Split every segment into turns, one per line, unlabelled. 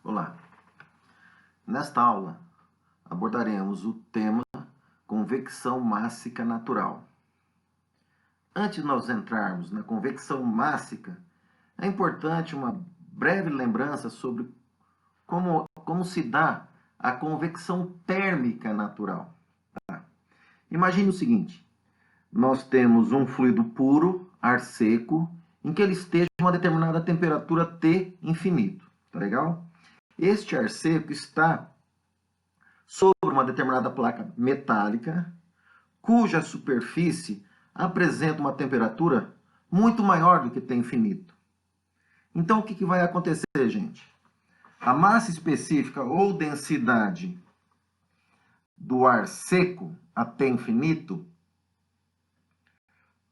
Olá, nesta aula abordaremos o tema convecção mássica natural. Antes de nós entrarmos na convecção mássica, é importante uma breve lembrança sobre como se dá a convecção térmica natural. Tá? Imagine o seguinte, nós temos um fluido puro, ar seco, em que ele esteja a uma determinada temperatura T infinito, tá legal? Este ar seco está sobre uma determinada placa metálica, cuja superfície apresenta uma temperatura muito maior do que T infinito. Então, o que vai acontecer, gente? A massa específica ou densidade do ar seco a T infinito,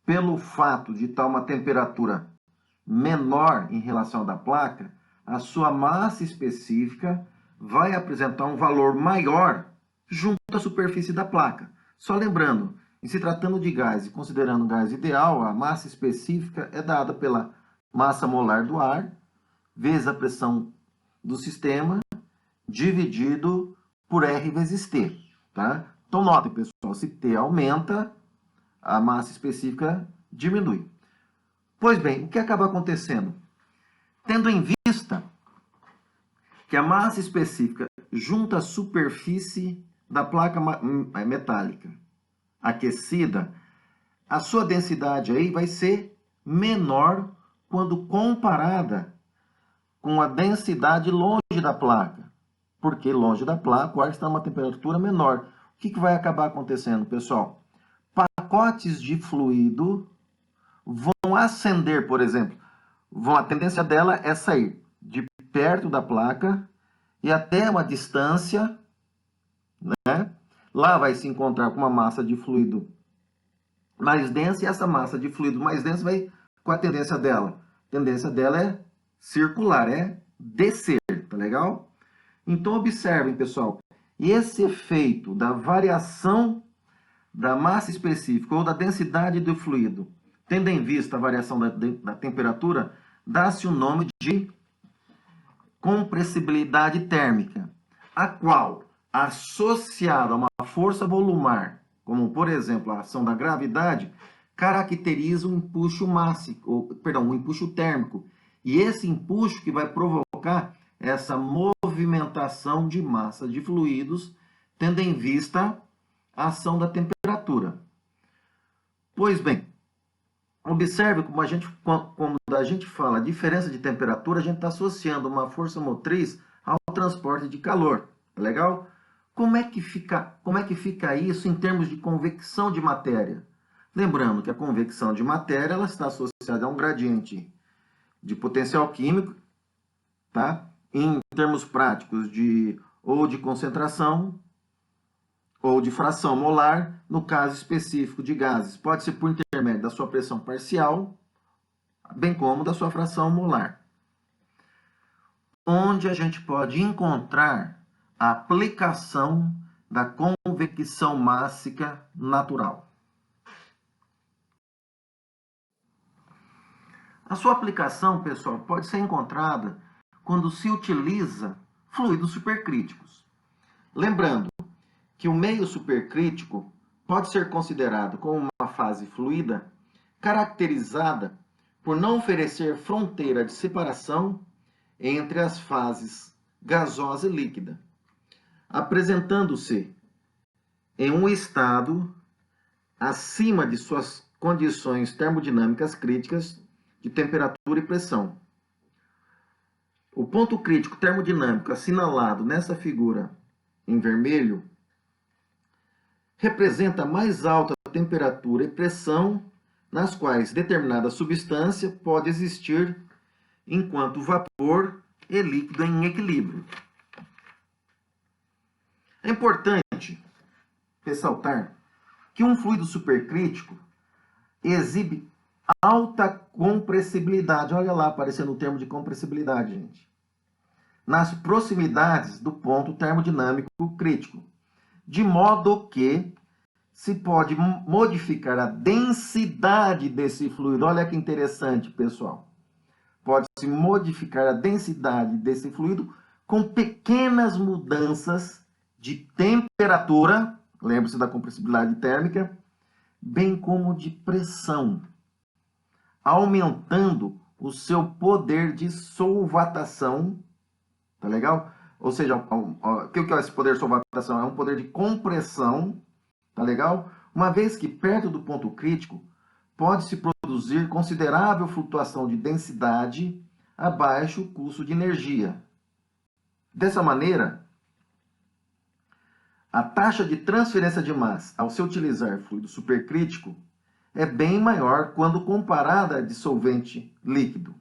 pelo fato de estar uma temperatura menor em relação à da placa, a sua massa específica vai apresentar um valor maior junto à superfície da placa. Só lembrando, em se tratando de gás e considerando gás ideal, a massa específica é dada pela massa molar do ar, vezes a pressão do sistema, dividido por R vezes T. Tá? Então, notem, pessoal, se T aumenta, a massa específica diminui. Pois bem, o que acaba acontecendo? Tendo em vista que a massa específica junto à superfície da placa metálica aquecida, a sua densidade aí vai ser menor quando comparada com a densidade longe da placa. Porque longe da placa o ar está a uma temperatura menor. O que vai acabar acontecendo, pessoal? Pacotes de fluido vão ascender, por exemplo. A tendência dela é sair de perto da placa e até uma distância, né? Lá vai se encontrar com uma massa de fluido mais densa e essa massa de fluido mais densa vai com a tendência dela. A tendência dela é circular, é descer, tá legal? Então observem, pessoal, esse efeito da variação da massa específica ou da densidade do fluido, tendo em vista a variação da temperatura, dá-se o nome de compressibilidade térmica, a qual, associada a uma força volumar, como por exemplo a ação da gravidade, caracteriza um empuxo um empuxo térmico. E esse empuxo que vai provocar essa movimentação de massa de fluidos, tendo em vista a ação da temperatura. Pois bem, observe quando a gente fala diferença de temperatura, a gente está associando uma força motriz ao transporte de calor. Tá legal? Como é que fica isso em termos de convecção de matéria? Lembrando que a convecção de matéria ela está associada a um gradiente de potencial químico, tá? Em termos práticos ou de concentração ou de fração molar, no caso específico de gases. Pode ser por intermédio da sua pressão parcial, bem como da sua fração molar. Onde a gente pode encontrar a aplicação da convecção mássica natural. A sua aplicação, pessoal, pode ser encontrada quando se utiliza fluidos supercríticos. Lembrando que o meio supercrítico pode ser considerado como uma fase fluida caracterizada por não oferecer fronteira de separação entre as fases gasosa e líquida, apresentando-se em um estado acima de suas condições termodinâmicas críticas de temperatura e pressão. O ponto crítico termodinâmico assinalado nessa figura em vermelho representa a mais alta temperatura e pressão nas quais determinada substância pode existir enquanto vapor e líquido em equilíbrio. É importante ressaltar que um fluido supercrítico exibe alta compressibilidade. Olha lá aparecendo o termo de compressibilidade, gente. Nas proximidades do ponto termodinâmico crítico. De modo que se pode modificar a densidade desse fluido. Olha que interessante, pessoal. Pode-se modificar a densidade desse fluido com pequenas mudanças de temperatura, lembre-se da compressibilidade térmica, bem como de pressão, aumentando o seu poder de solvatação, tá legal? Ou seja, o que é esse poder de solvatação? É um poder de compressão, tá legal? Uma vez que perto do ponto crítico, pode-se produzir considerável flutuação de densidade a baixo custo de energia. Dessa maneira, a taxa de transferência de massa ao se utilizar fluido supercrítico é bem maior quando comparada a dissolvente líquido.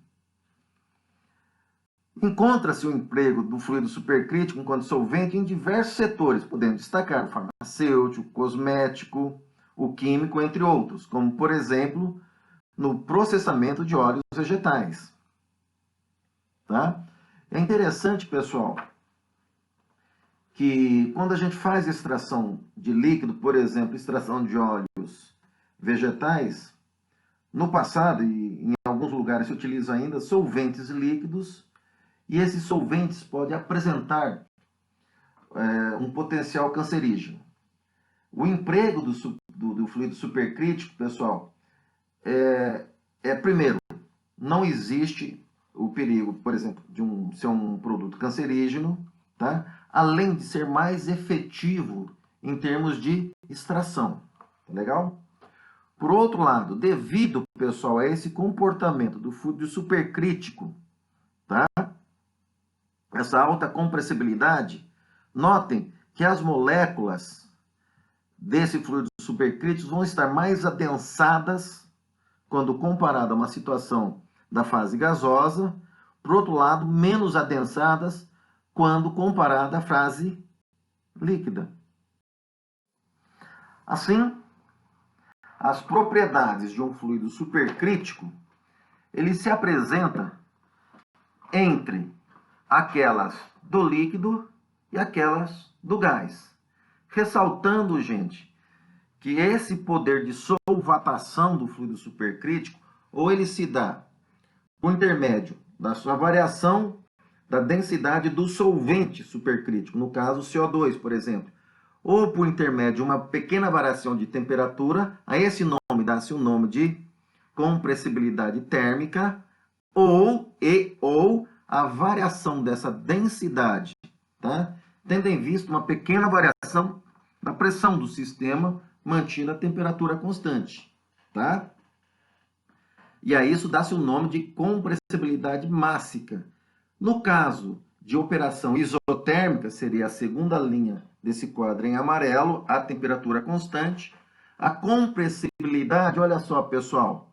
Encontra-se o emprego do fluido supercrítico enquanto solvente em diversos setores, podendo destacar o farmacêutico, o cosmético, o químico, entre outros, como, por exemplo, no processamento de óleos vegetais. Tá? É interessante, pessoal, que quando a gente faz extração de líquido, por exemplo, extração de óleos vegetais, no passado, e em alguns lugares se utiliza ainda, solventes líquidos, e esses solventes podem apresentar um potencial cancerígeno. O emprego do fluido supercrítico, pessoal, primeiro, não existe o perigo, por exemplo, de ser um produto cancerígeno, tá? Além de ser mais efetivo em termos de extração. Tá legal? Por outro lado, devido, pessoal, a esse comportamento do fluido supercrítico, tá? Essa alta compressibilidade, notem que as moléculas desse fluido supercrítico vão estar mais adensadas quando comparado a uma situação da fase gasosa, por outro lado, menos adensadas quando comparada à fase líquida. Assim, as propriedades de um fluido supercrítico, ele se apresenta entre aquelas do líquido e aquelas do gás. Ressaltando, gente, que esse poder de solvatação do fluido supercrítico, ou ele se dá por intermédio da sua variação da densidade do solvente supercrítico, no caso CO2, por exemplo, ou por intermédio de uma pequena variação de temperatura, a esse nome dá-se o nome de compressibilidade térmica, ou a variação dessa densidade, tá? Tendo em vista uma pequena variação da pressão do sistema mantida a temperatura constante, tá? E a isso dá-se o nome de compressibilidade mássica. No caso de operação isotérmica, seria a segunda linha desse quadro em amarelo, a temperatura constante. A compressibilidade, olha só, pessoal,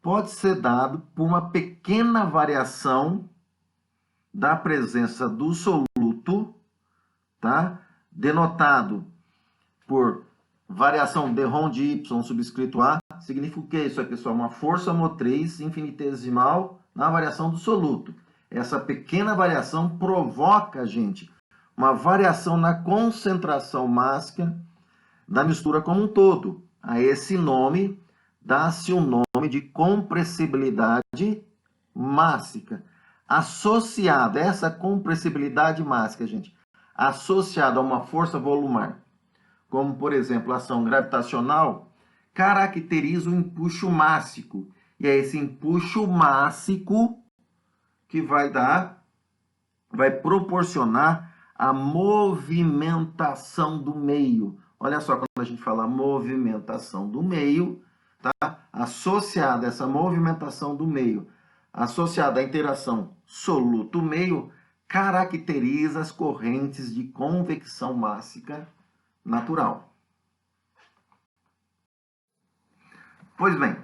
pode ser dado por uma pequena variação da presença do soluto, tá? Denotado por variação de ρ de y subscrito a, significa o que isso aí, pessoal? Uma força motriz infinitesimal na variação do soluto. Essa pequena variação provoca, gente, uma variação na concentração mássica da mistura como um todo. A esse nome dá-se o nome de compressibilidade mássica. Associada, essa compressibilidade mássica, gente, associada a uma força volumar, como, por exemplo, a ação gravitacional, caracteriza o empuxo mássico. E é esse empuxo mássico que vai proporcionar a movimentação do meio. Olha só, quando a gente fala movimentação do meio, tá? Associada a essa movimentação do meio, associada à interação soluto-meio, caracteriza as correntes de convecção mássica natural. Pois bem,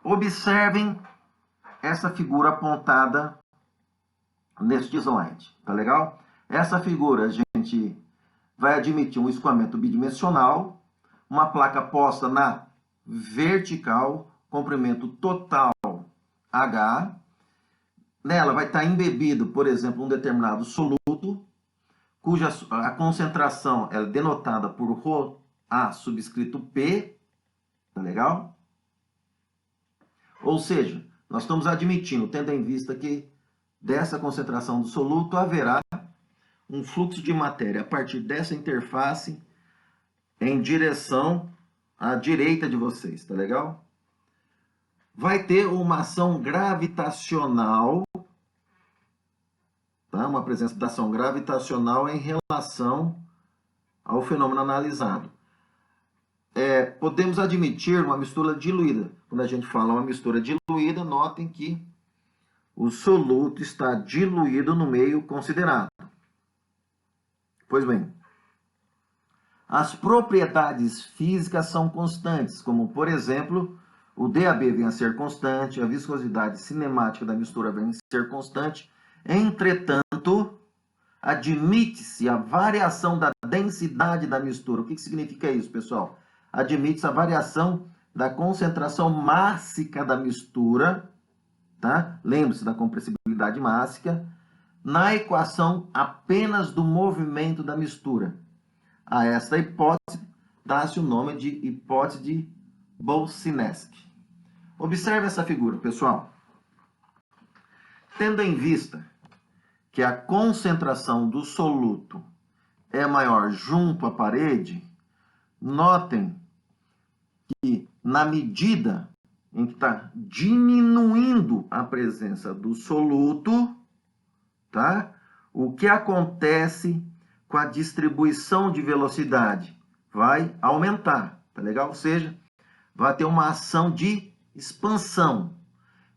observem essa figura apontada neste slide, tá legal? Essa figura a gente vai admitir um escoamento bidimensional, uma placa posta na vertical, comprimento total H, nela vai estar embebido, por exemplo, um determinado soluto, cuja a concentração é denotada por ρA subscrito P, tá legal? Ou seja, nós estamos admitindo, tendo em vista que dessa concentração do soluto, haverá um fluxo de matéria a partir dessa interface em direção à direita de vocês, tá legal? Vai ter uma ação gravitacional, tá? Uma presença da ação gravitacional em relação ao fenômeno analisado. Podemos admitir uma mistura diluída. Quando a gente fala uma mistura diluída, notem que o soluto está diluído no meio considerado. Pois bem, as propriedades físicas são constantes, como, por exemplo, o DAB vem a ser constante, a viscosidade cinemática da mistura vem a ser constante. Entretanto, admite-se a variação da densidade da mistura. O que significa isso, pessoal? Admite-se a variação da concentração mássica da mistura, tá? Lembre-se da compressibilidade mássica, na equação apenas do movimento da mistura. A esta hipótese dá-se o nome de hipótese de Boltzmann. Observe essa figura, pessoal. Tendo em vista que a concentração do soluto é maior junto à parede, notem que na medida em que está diminuindo a presença do soluto, tá? O que acontece com a distribuição de velocidade? Vai aumentar, tá legal? Ou seja, vai ter uma ação de expansão.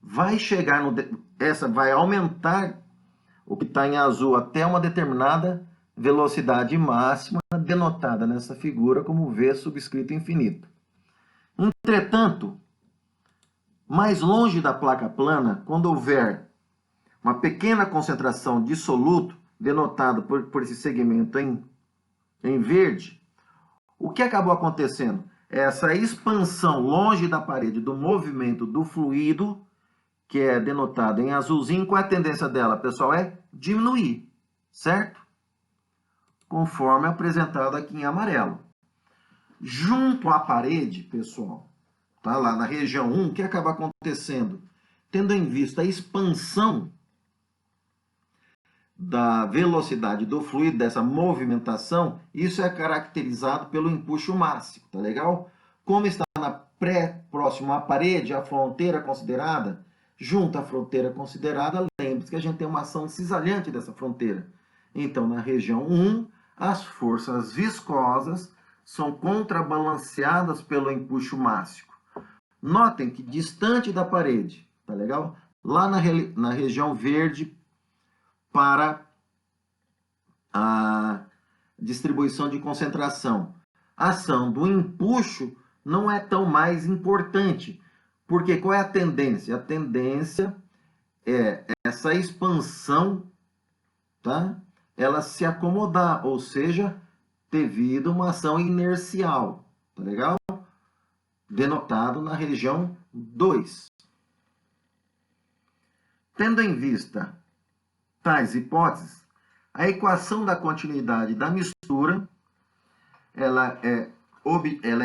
Vai chegar vai aumentar o que está em azul até uma determinada velocidade máxima, denotada nessa figura como V subscrito infinito. Entretanto, mais longe da placa plana, quando houver uma pequena concentração de soluto, denotado por esse segmento em verde, o que acabou acontecendo? Essa expansão longe da parede do movimento do fluido, que é denotado em azulzinho, qual é a tendência dela, pessoal? É diminuir, certo? Conforme apresentado aqui em amarelo. Junto à parede, pessoal, tá? Lá na região 1, o que acaba acontecendo? Tendo em vista a expansão da velocidade do fluido, dessa movimentação, isso é caracterizado pelo empuxo máximo, tá legal? Como está próximo à parede, a fronteira considerada, junto à fronteira considerada, lembre-se que a gente tem uma ação cisalhante dessa fronteira. Então, na região 1, as forças viscosas são contrabalanceadas pelo empuxo máximo. Notem que distante da parede, tá legal? Lá na região verde, para a distribuição de concentração, a ação do empuxo não é tão mais importante. Porque qual é a tendência? A tendência é essa expansão, tá? Ela se acomodar, ou seja, devido a uma ação inercial, tá legal? Denotado na região 2. Tendo em vista tais hipóteses, a equação da continuidade da mistura, ela é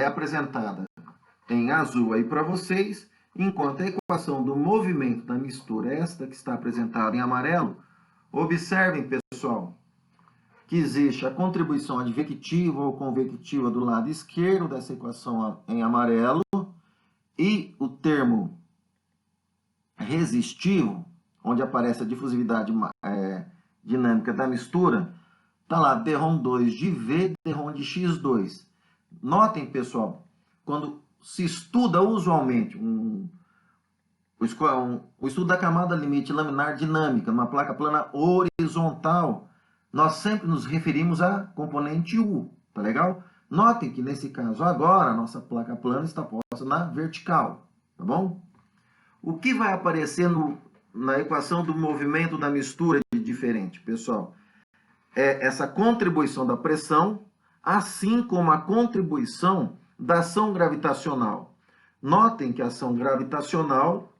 apresentada em azul aí para vocês, enquanto a equação do movimento da mistura, esta que está apresentada em amarelo, observem, pessoal, que existe a contribuição advectiva ou convectiva do lado esquerdo dessa equação em amarelo e o termo resistivo, onde aparece a difusividade dinâmica da mistura, está lá D-ROM2 de V, D-ROM de X2. Notem, pessoal, quando se estuda usualmente o estudo da camada limite laminar dinâmica numa placa plana horizontal, nós sempre nos referimos à componente U, tá legal? Notem que nesse caso agora a nossa placa plana está posta na vertical, tá bom? O que vai aparecer na equação do movimento da mistura de diferente, pessoal? É essa contribuição da pressão, assim como a contribuição da ação gravitacional. Notem que a ação gravitacional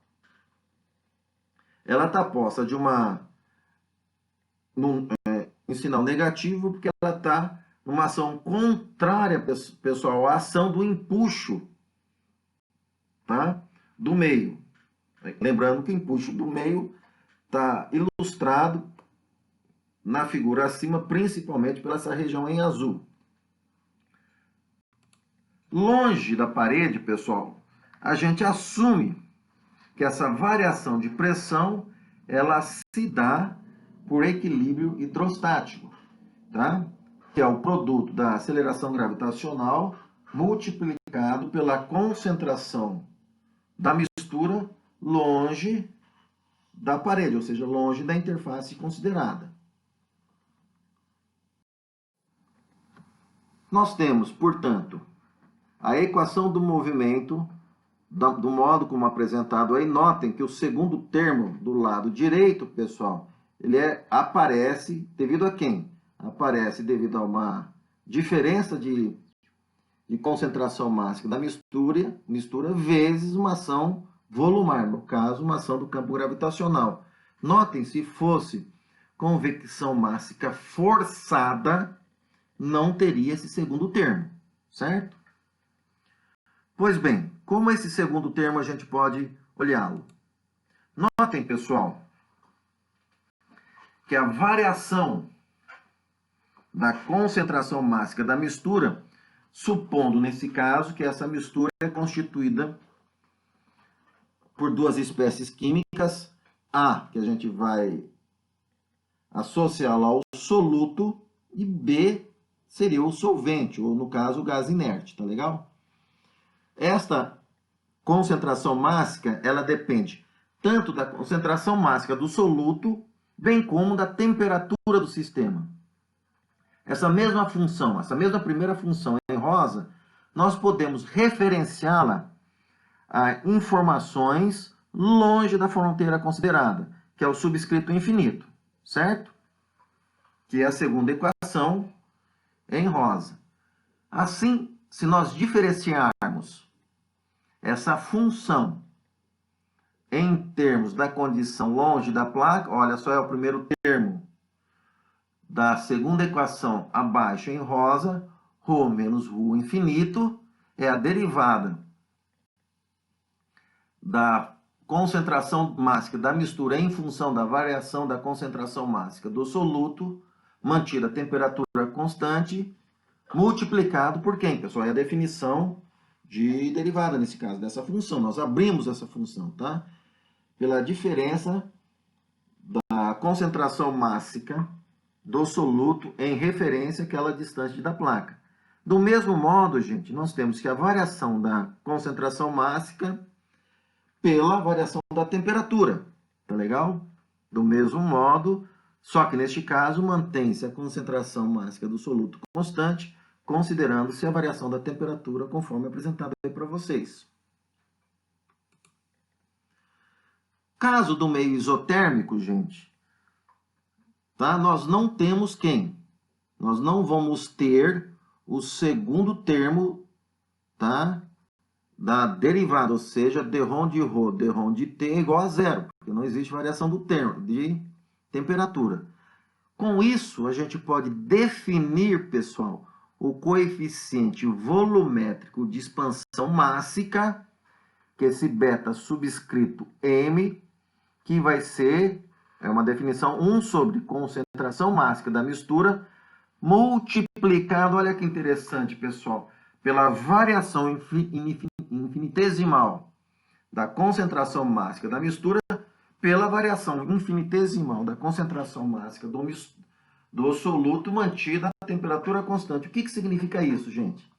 ela está posta em sinal negativo, porque ela está numa ação contrária, pessoal, à ação do empuxo, tá? Do meio. Lembrando que o empuxo do meio está ilustrado na figura acima, principalmente pela essa região em azul. Longe da parede, pessoal, a gente assume que essa variação de pressão ela se dá por equilíbrio hidrostático, tá? Que é o produto da aceleração gravitacional multiplicado pela concentração da mistura longe da parede, ou seja, longe da interface considerada. Nós temos, portanto, a equação do movimento do modo como apresentado aí. Notem que o segundo termo do lado direito, pessoal, ele aparece devido a quem? Aparece devido a uma diferença de concentração mássica da mistura vezes uma ação volumar, no caso, uma ação do campo gravitacional. Notem, se fosse convecção mássica forçada, não teria esse segundo termo, certo? Pois bem, como esse segundo termo a gente pode olhá-lo? Notem, pessoal, que a variação da concentração mássica da mistura, supondo nesse caso que essa mistura é constituída por duas espécies químicas, A, que a gente vai associá-la ao soluto, e B seria o solvente, ou no caso o gás inerte, tá legal? Esta concentração mássica, ela depende tanto da concentração mássica do soluto, bem como da temperatura do sistema. Essa mesma função, essa mesma primeira função em rosa, nós podemos referenciá-la a informações longe da fronteira considerada, que é o subscrito infinito, certo? Que é a segunda equação em rosa. Assim, se nós diferenciarmos essa função em termos da condição longe da placa, olha só, é o primeiro termo da segunda equação abaixo em rosa, ρ menos ρ infinito, é a derivada da concentração mássica da mistura em função da variação da concentração mássica do soluto, mantida a temperatura constante, multiplicado por quem, pessoal? É a definição de derivada, nesse caso, dessa função. Nós abrimos essa função, tá? Pela diferença da concentração mássica do soluto em referência àquela distante da placa. Do mesmo modo, gente, nós temos que a variação da concentração mássica pela variação da temperatura, tá legal? Do mesmo modo, só que neste caso mantém-se a concentração mássica do soluto constante, considerando-se a variação da temperatura conforme apresentado aí para vocês. Caso do meio isotérmico, gente, tá? Nós não temos quem? Nós não vamos ter o segundo termo, tá? Da derivada, ou seja, dρ de ρ, dρ de t é igual a zero, porque não existe variação do termo de temperatura. Com isso, a gente pode definir, pessoal, o coeficiente volumétrico de expansão mássica, que é esse beta subscrito m, que vai ser, é uma definição, 1 sobre concentração mássica da mistura, multiplicado, olha que interessante, pessoal, pela variação infinitesimal da concentração mássica da mistura, pela variação infinitesimal da concentração mássica do soluto mantida a temperatura constante. O que significa isso, gente?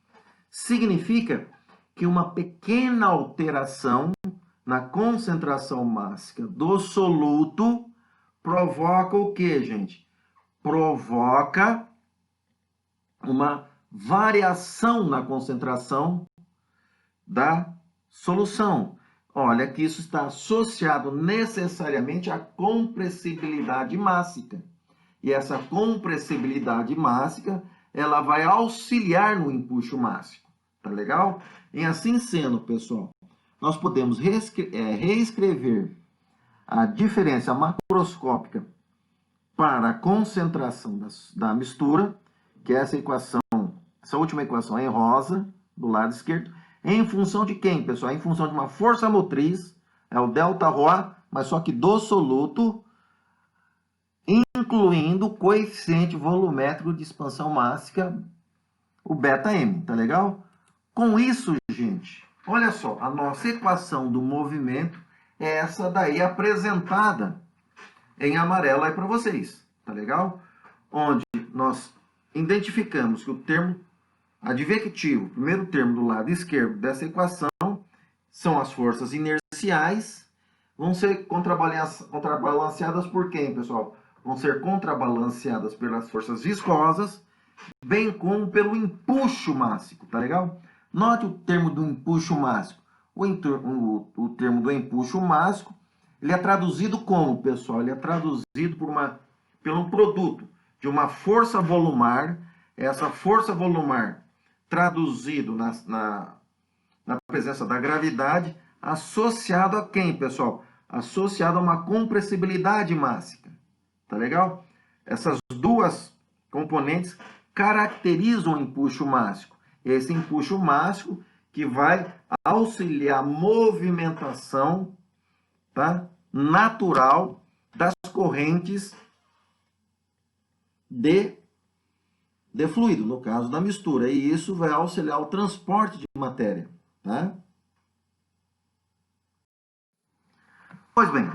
Significa que uma pequena alteração na concentração mássica do soluto provoca o quê, gente? Provoca uma variação na concentração da solução. Olha que isso está associado necessariamente à compressibilidade mássica. E essa compressibilidade mássica, ela vai auxiliar no empuxo mássico. Tá legal? E assim sendo, pessoal, nós podemos reescrever a diferença macroscópica para a concentração da mistura, que é essa equação, essa última equação em rosa, do lado esquerdo, em função de quem, pessoal? Em função de uma força motriz, é o ΔρA, mas só que do soluto, incluindo o coeficiente volumétrico de expansão mássica, o ΔM, tá legal? Com isso, gente, olha só, a nossa equação do movimento é essa daí apresentada em amarelo aí para vocês, tá legal? Onde nós identificamos que o termo advectivo, o primeiro termo do lado esquerdo dessa equação, são as forças inerciais, vão ser contrabalanceadas por quem, pessoal? Vão ser contrabalanceadas pelas forças viscosas, bem como pelo empuxo mássico, tá legal? Note o termo do empuxo mássico. O termo do empuxo mássico, ele é traduzido como, pessoal? Ele é traduzido por um produto de uma força volumar, essa força volumar traduzido na presença da gravidade, associado a quem, pessoal? Associado a uma compressibilidade mássica. Tá legal? Essas duas componentes caracterizam o empuxo mássico. Esse empuxo mássico que vai auxiliar a movimentação, tá, natural das correntes de fluido, no caso da mistura. E isso vai auxiliar o transporte de matéria. Tá? Pois bem,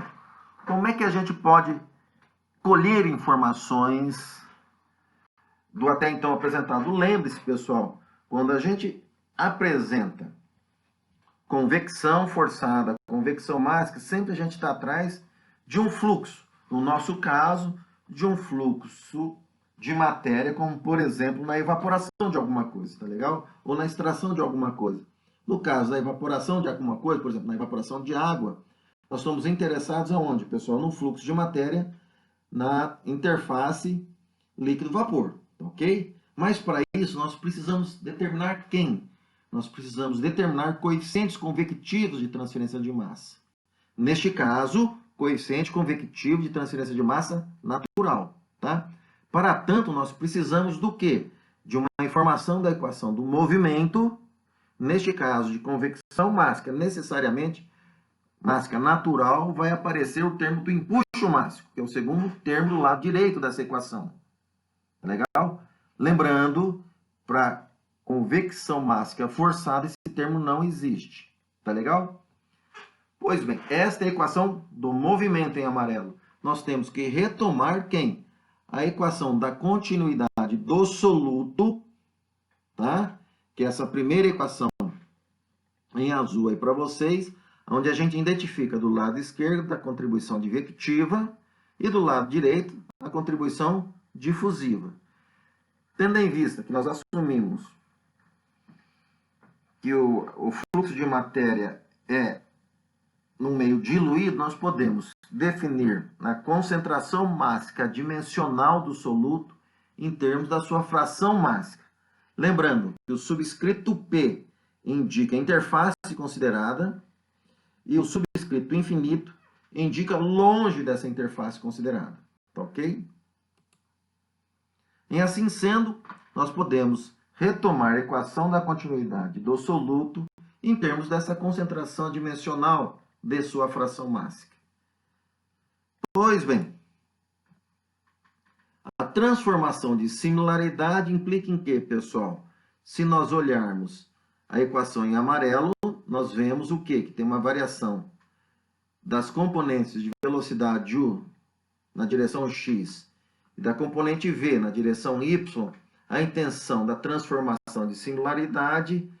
como é que a gente pode colher informações do até então apresentado? Lembre-se, pessoal, quando a gente apresenta convecção forçada, convecção mássica, sempre a gente está atrás de um fluxo. No nosso caso, de um fluxo de matéria, como, por exemplo, na evaporação de alguma coisa, tá legal? Ou na extração de alguma coisa. No caso da evaporação de alguma coisa, por exemplo, na evaporação de água, nós estamos interessados aonde, pessoal? No fluxo de matéria na interface líquido-vapor, ok? Mas para isso nós precisamos determinar quem? Nós precisamos determinar coeficientes convectivos de transferência de massa. Neste caso, coeficiente convectivo de transferência de massa natural, tá? Para tanto, nós precisamos do quê? De uma informação da equação do movimento, neste caso de convecção mássica, necessariamente mássica natural, vai aparecer o termo do empuxo mássico, que é o segundo termo do lado direito dessa equação. Tá legal? Lembrando, para convecção mássica forçada, esse termo não existe. Tá legal? Pois bem, esta é a equação do movimento em amarelo. Nós temos que retomar quem? A equação da continuidade do soluto, tá? Que é essa primeira equação em azul aí para vocês, onde a gente identifica do lado esquerdo a contribuição advectiva e do lado direito a contribuição difusiva. Tendo em vista que nós assumimos que o fluxo de matéria é no meio diluído, nós podemos definir a concentração mássica dimensional do soluto em termos da sua fração mássica. Lembrando que o subscrito P indica a interface considerada e o subscrito infinito indica longe dessa interface considerada. Tá ok? E assim sendo, nós podemos retomar a equação da continuidade do soluto em termos dessa concentração dimensional de sua fração mássica. Pois bem, a transformação de similaridade implica em quê, pessoal? Se nós olharmos a equação em amarelo, nós vemos o quê? Que tem uma variação das componentes de velocidade U na direção X e da componente V na direção Y. A intenção da transformação de similaridade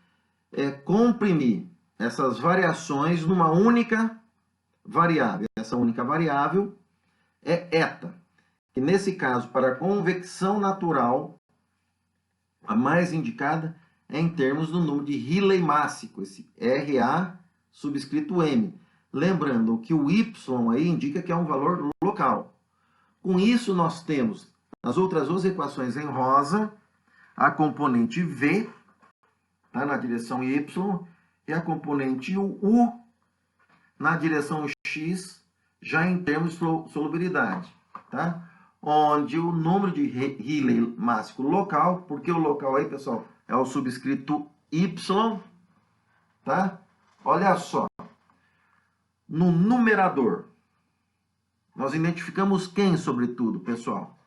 é comprimir essas variações numa única variável. Essa única variável é eta, que nesse caso, para a convecção natural, a mais indicada é em termos do número de Rayleigh mássico, esse RA subscrito M. Lembrando que o Y aí indica que é um valor local. Com isso, nós temos as outras duas equações em rosa, a componente V, tá, na direção Y, e a componente U na direção X, já em termos de solubilidade, tá? Onde o número de Rayleigh mássico local, porque o local aí, pessoal, é o subscrito Y, tá? Olha só, no numerador, Nós identificamos quem, sobretudo, pessoal?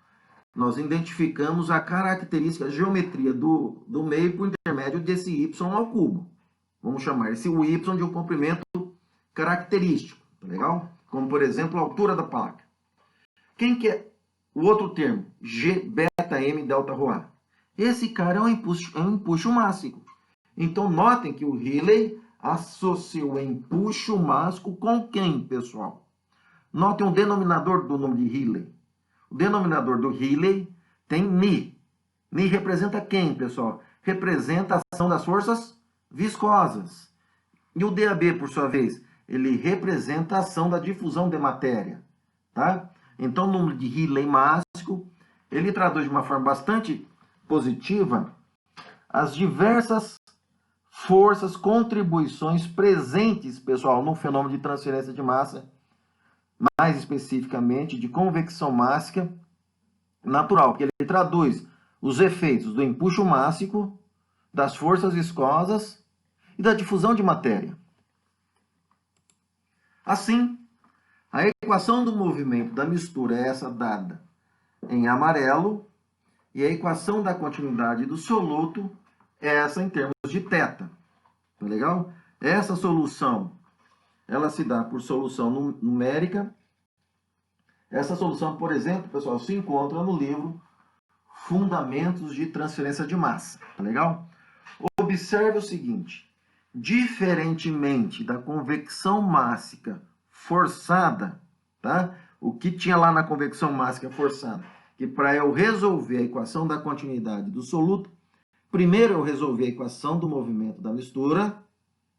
Nós identificamos a característica, a geometria do meio por intermédio desse y ao cubo. Vamos chamar esse y de um comprimento característico, tá legal? Como, por exemplo, a altura da placa. Quem que é o outro termo? G, beta, M, delta, ρ. Esse cara é um empuxo mássico. Então, notem que o Rayleigh associou o empuxo mássico com quem, pessoal? Notem o denominador do nome de Rayleigh. O denominador do Rayleigh tem ni. Ni representa quem, pessoal? Representa a ação das forças viscosas. E o DAB, por sua vez, ele representa a ação da difusão de matéria. Tá? Então, o número de Rayleigh mássico, ele traduz de uma forma bastante positiva as diversas forças, contribuições presentes, pessoal, no fenômeno de transferência de massa, mais especificamente de convecção mássica natural, porque ele traduz os efeitos do empuxo mássico, das forças viscosas e da difusão de matéria. Assim, a equação do movimento da mistura é essa dada em amarelo e a equação da continuidade do soluto é essa em termos de θ. Tá legal? Essa solução, ela se dá por solução numérica. Essa solução, por exemplo, pessoal, se encontra no livro Fundamentos de Transferência de Massa. Tá legal? Observe o seguinte. Diferentemente da convecção mássica forçada, tá? O que tinha lá na convecção mássica forçada? Que para eu resolver a equação da continuidade do soluto, primeiro eu resolvi a equação do movimento da mistura,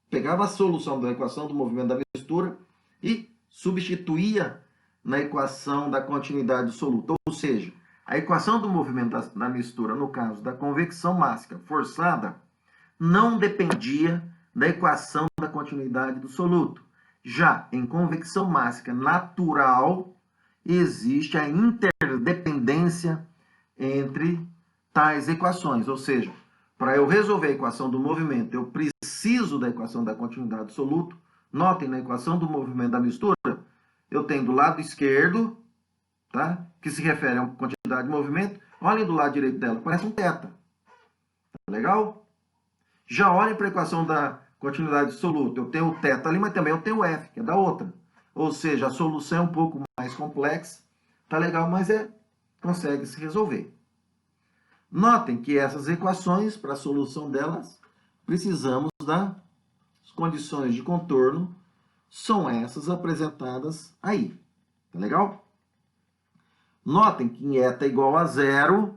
pegava a solução da equação do movimento da mistura e substituía na equação da continuidade do soluto. Ou seja, a equação do movimento da mistura, no caso da convecção mássica forçada, não dependia da equação da continuidade do soluto. Já em convecção mássica natural, existe a interdependência entre tais equações. Ou seja, para eu resolver a equação do movimento, eu preciso da equação da continuidade do soluto. Notem, na equação do movimento da mistura, eu tenho do lado esquerdo, tá? Que se refere a uma quantidade de movimento. Olhem do lado direito dela, parece um θ. Tá legal? Já olhem para a equação da continuidade do soluto. Eu tenho o θ ali, mas também eu tenho o F, que é da outra. Ou seja, a solução é um pouco mais complexa. Tá legal, mas consegue se resolver. Notem que essas equações, para a solução delas, precisamos das condições de contorno. São essas apresentadas aí. Tá legal? Notem que em eta igual a zero,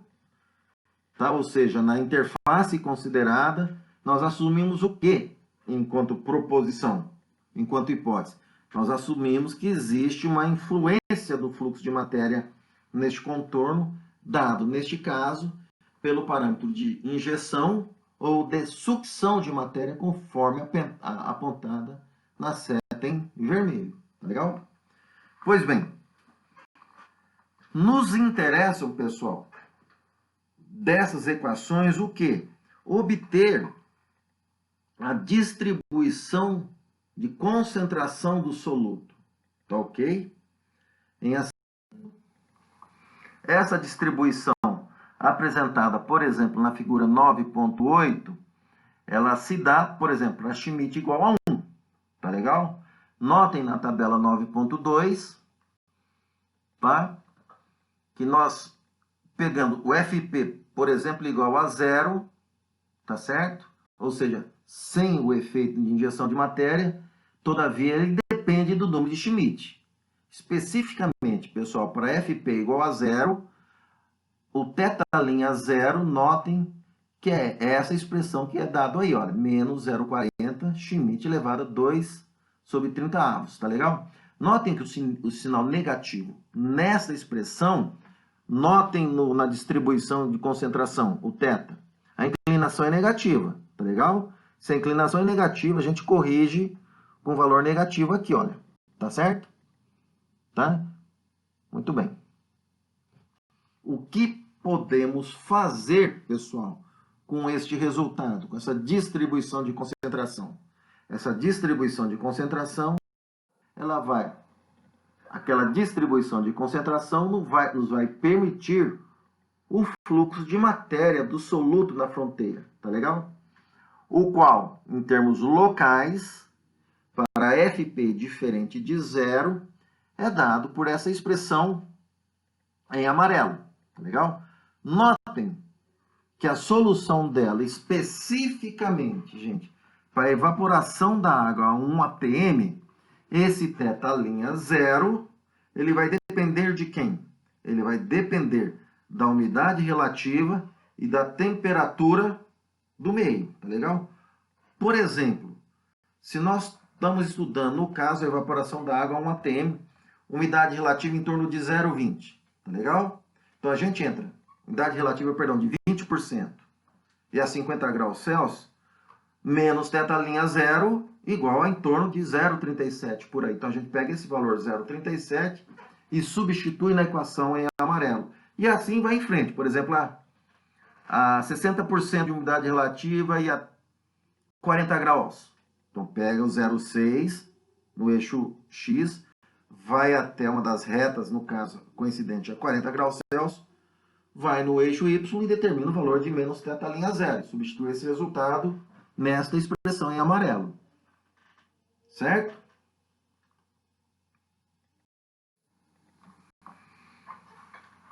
tá? Ou seja, na interface considerada, nós assumimos o quê enquanto proposição, enquanto hipótese? Nós assumimos que existe uma influência do fluxo de matéria neste contorno, dado, neste caso, pelo parâmetro de injeção ou de sucção de matéria, conforme apontada na seta em vermelho. Tá legal? Pois bem, nos interessam, pessoal, dessas equações, o quê? Obter a distribuição de concentração do soluto. Tá ok? Essa distribuição apresentada, por exemplo, na figura 9.8, ela se dá, por exemplo, para Schmidt igual a 1. Tá legal? Notem na tabela 9.2, tá? Que nós, pegando o FP, por exemplo, igual a 0, tá certo? Ou seja, sem o efeito de injeção de matéria, todavia ele depende do número de Schmidt. Especificamente, pessoal, para FP igual a 0, o θ' 0, notem que é essa expressão que é dada aí, olha, menos 0,40 Schmidt elevado a 2 sobre 30 avos, tá legal? Notem que o sinal negativo nessa expressão, notem na distribuição de concentração, o θ, a inclinação é negativa, tá legal? Se a inclinação é negativa, a gente corrige com valor negativo aqui, olha, tá certo? Tá? Muito bem. O que podemos fazer, pessoal, com este resultado, com essa distribuição de concentração? Essa distribuição de concentração, ela vai aquela distribuição de concentração nos vai permitir o fluxo de matéria do soluto na fronteira, tá legal? O qual, em termos locais, para FP diferente de zero, é dado por essa expressão em amarelo, tá legal? Notem que a solução dela especificamente, gente, para a evaporação da água a 1 atm, esse θ' zero, ele vai depender de quem? Ele vai depender da umidade relativa e da temperatura do meio, tá legal? Por exemplo, se nós estamos estudando, no caso, a evaporação da água a 1 atm, umidade relativa em torno de 0,20, tá legal? Então a gente entra, umidade relativa, perdão, de 20% e a 50 graus Celsius, menos θ' zero igual a em torno de 0,37 por aí. Então a gente pega esse valor 0,37 e substitui na equação em amarelo. E assim vai em frente. Por exemplo, a 60% de umidade relativa e a 40 graus. Então pega o 0,6 no eixo X, vai até uma das retas, no caso coincidente a 40 graus Celsius, vai no eixo Y e determina o valor de menos θ' zero. Substitui esse resultado nesta expressão em amarelo. Certo?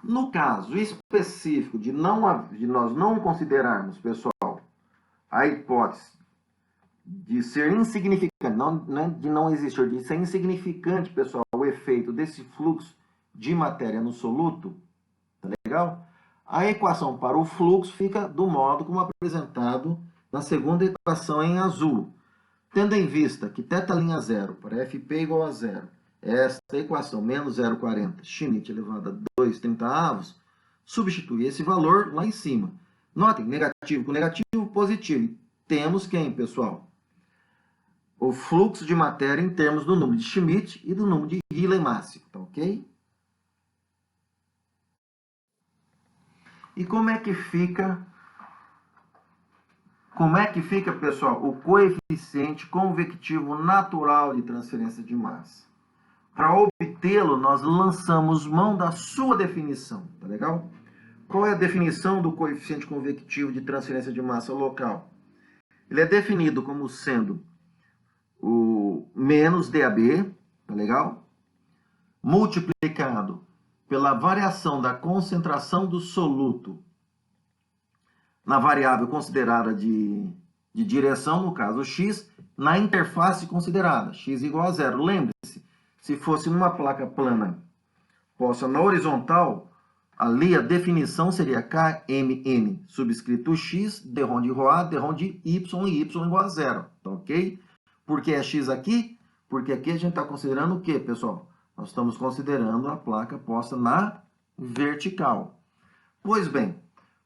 No caso específico de nós não considerarmos, pessoal, a hipótese de ser insignificante, de não existir, de ser insignificante, pessoal, o efeito desse fluxo de matéria no soluto, tá legal? A equação para o fluxo fica do modo como apresentado na segunda equação em azul. Tendo em vista que θ' zero para Fp igual a zero, esta equação menos 0,40 Schmidt elevado a 2/30, substitui esse valor lá em cima. Notem, negativo com negativo, positivo. Temos quem, pessoal? O fluxo de matéria em termos do número de Schmidt e do número de Rayleigh-Massive, tá ok? E como é que fica, pessoal, o coeficiente convectivo natural de transferência de massa? Para obtê-lo, nós lançamos mão da sua definição, tá legal? Qual é a definição do coeficiente convectivo de transferência de massa local? Ele é definido como sendo o menos DAB, tá legal? Multiplicado pela variação da concentração do soluto na variável considerada de direção, no caso x, na interface considerada, x igual a zero. Lembre-se, se fosse numa placa plana posta na horizontal, ali a definição seria KMN, subscrito x, derrom de ρA, derrom de y e y igual a zero, tá ok? Por que é x aqui? Porque aqui a gente está considerando o quê, pessoal? Nós estamos considerando a placa posta na vertical. Pois bem,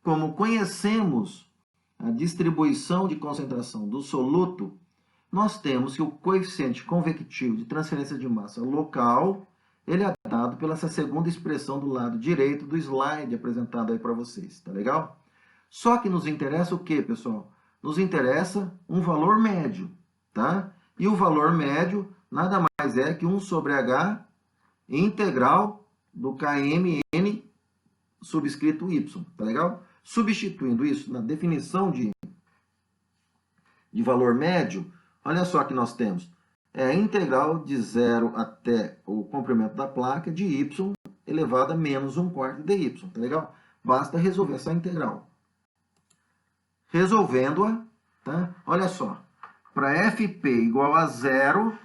como conhecemos a distribuição de concentração do soluto, nós temos que o coeficiente convectivo de transferência de massa local, ele é dado pela essa segunda expressão do lado direito do slide apresentado aí para vocês, tá legal? Só que nos interessa o quê, pessoal? Nos interessa um valor médio, tá? E o valor médio nada mais é que 1 sobre H integral do KMN subscrito Y, tá legal? Substituindo isso na definição de valor médio, olha só que nós temos. É a integral de 0 até o comprimento da placa de y elevado a menos 1/4 de y, tá legal? Basta resolver essa integral. Resolvendo-a, tá? Olha só. Para Fp igual a zero,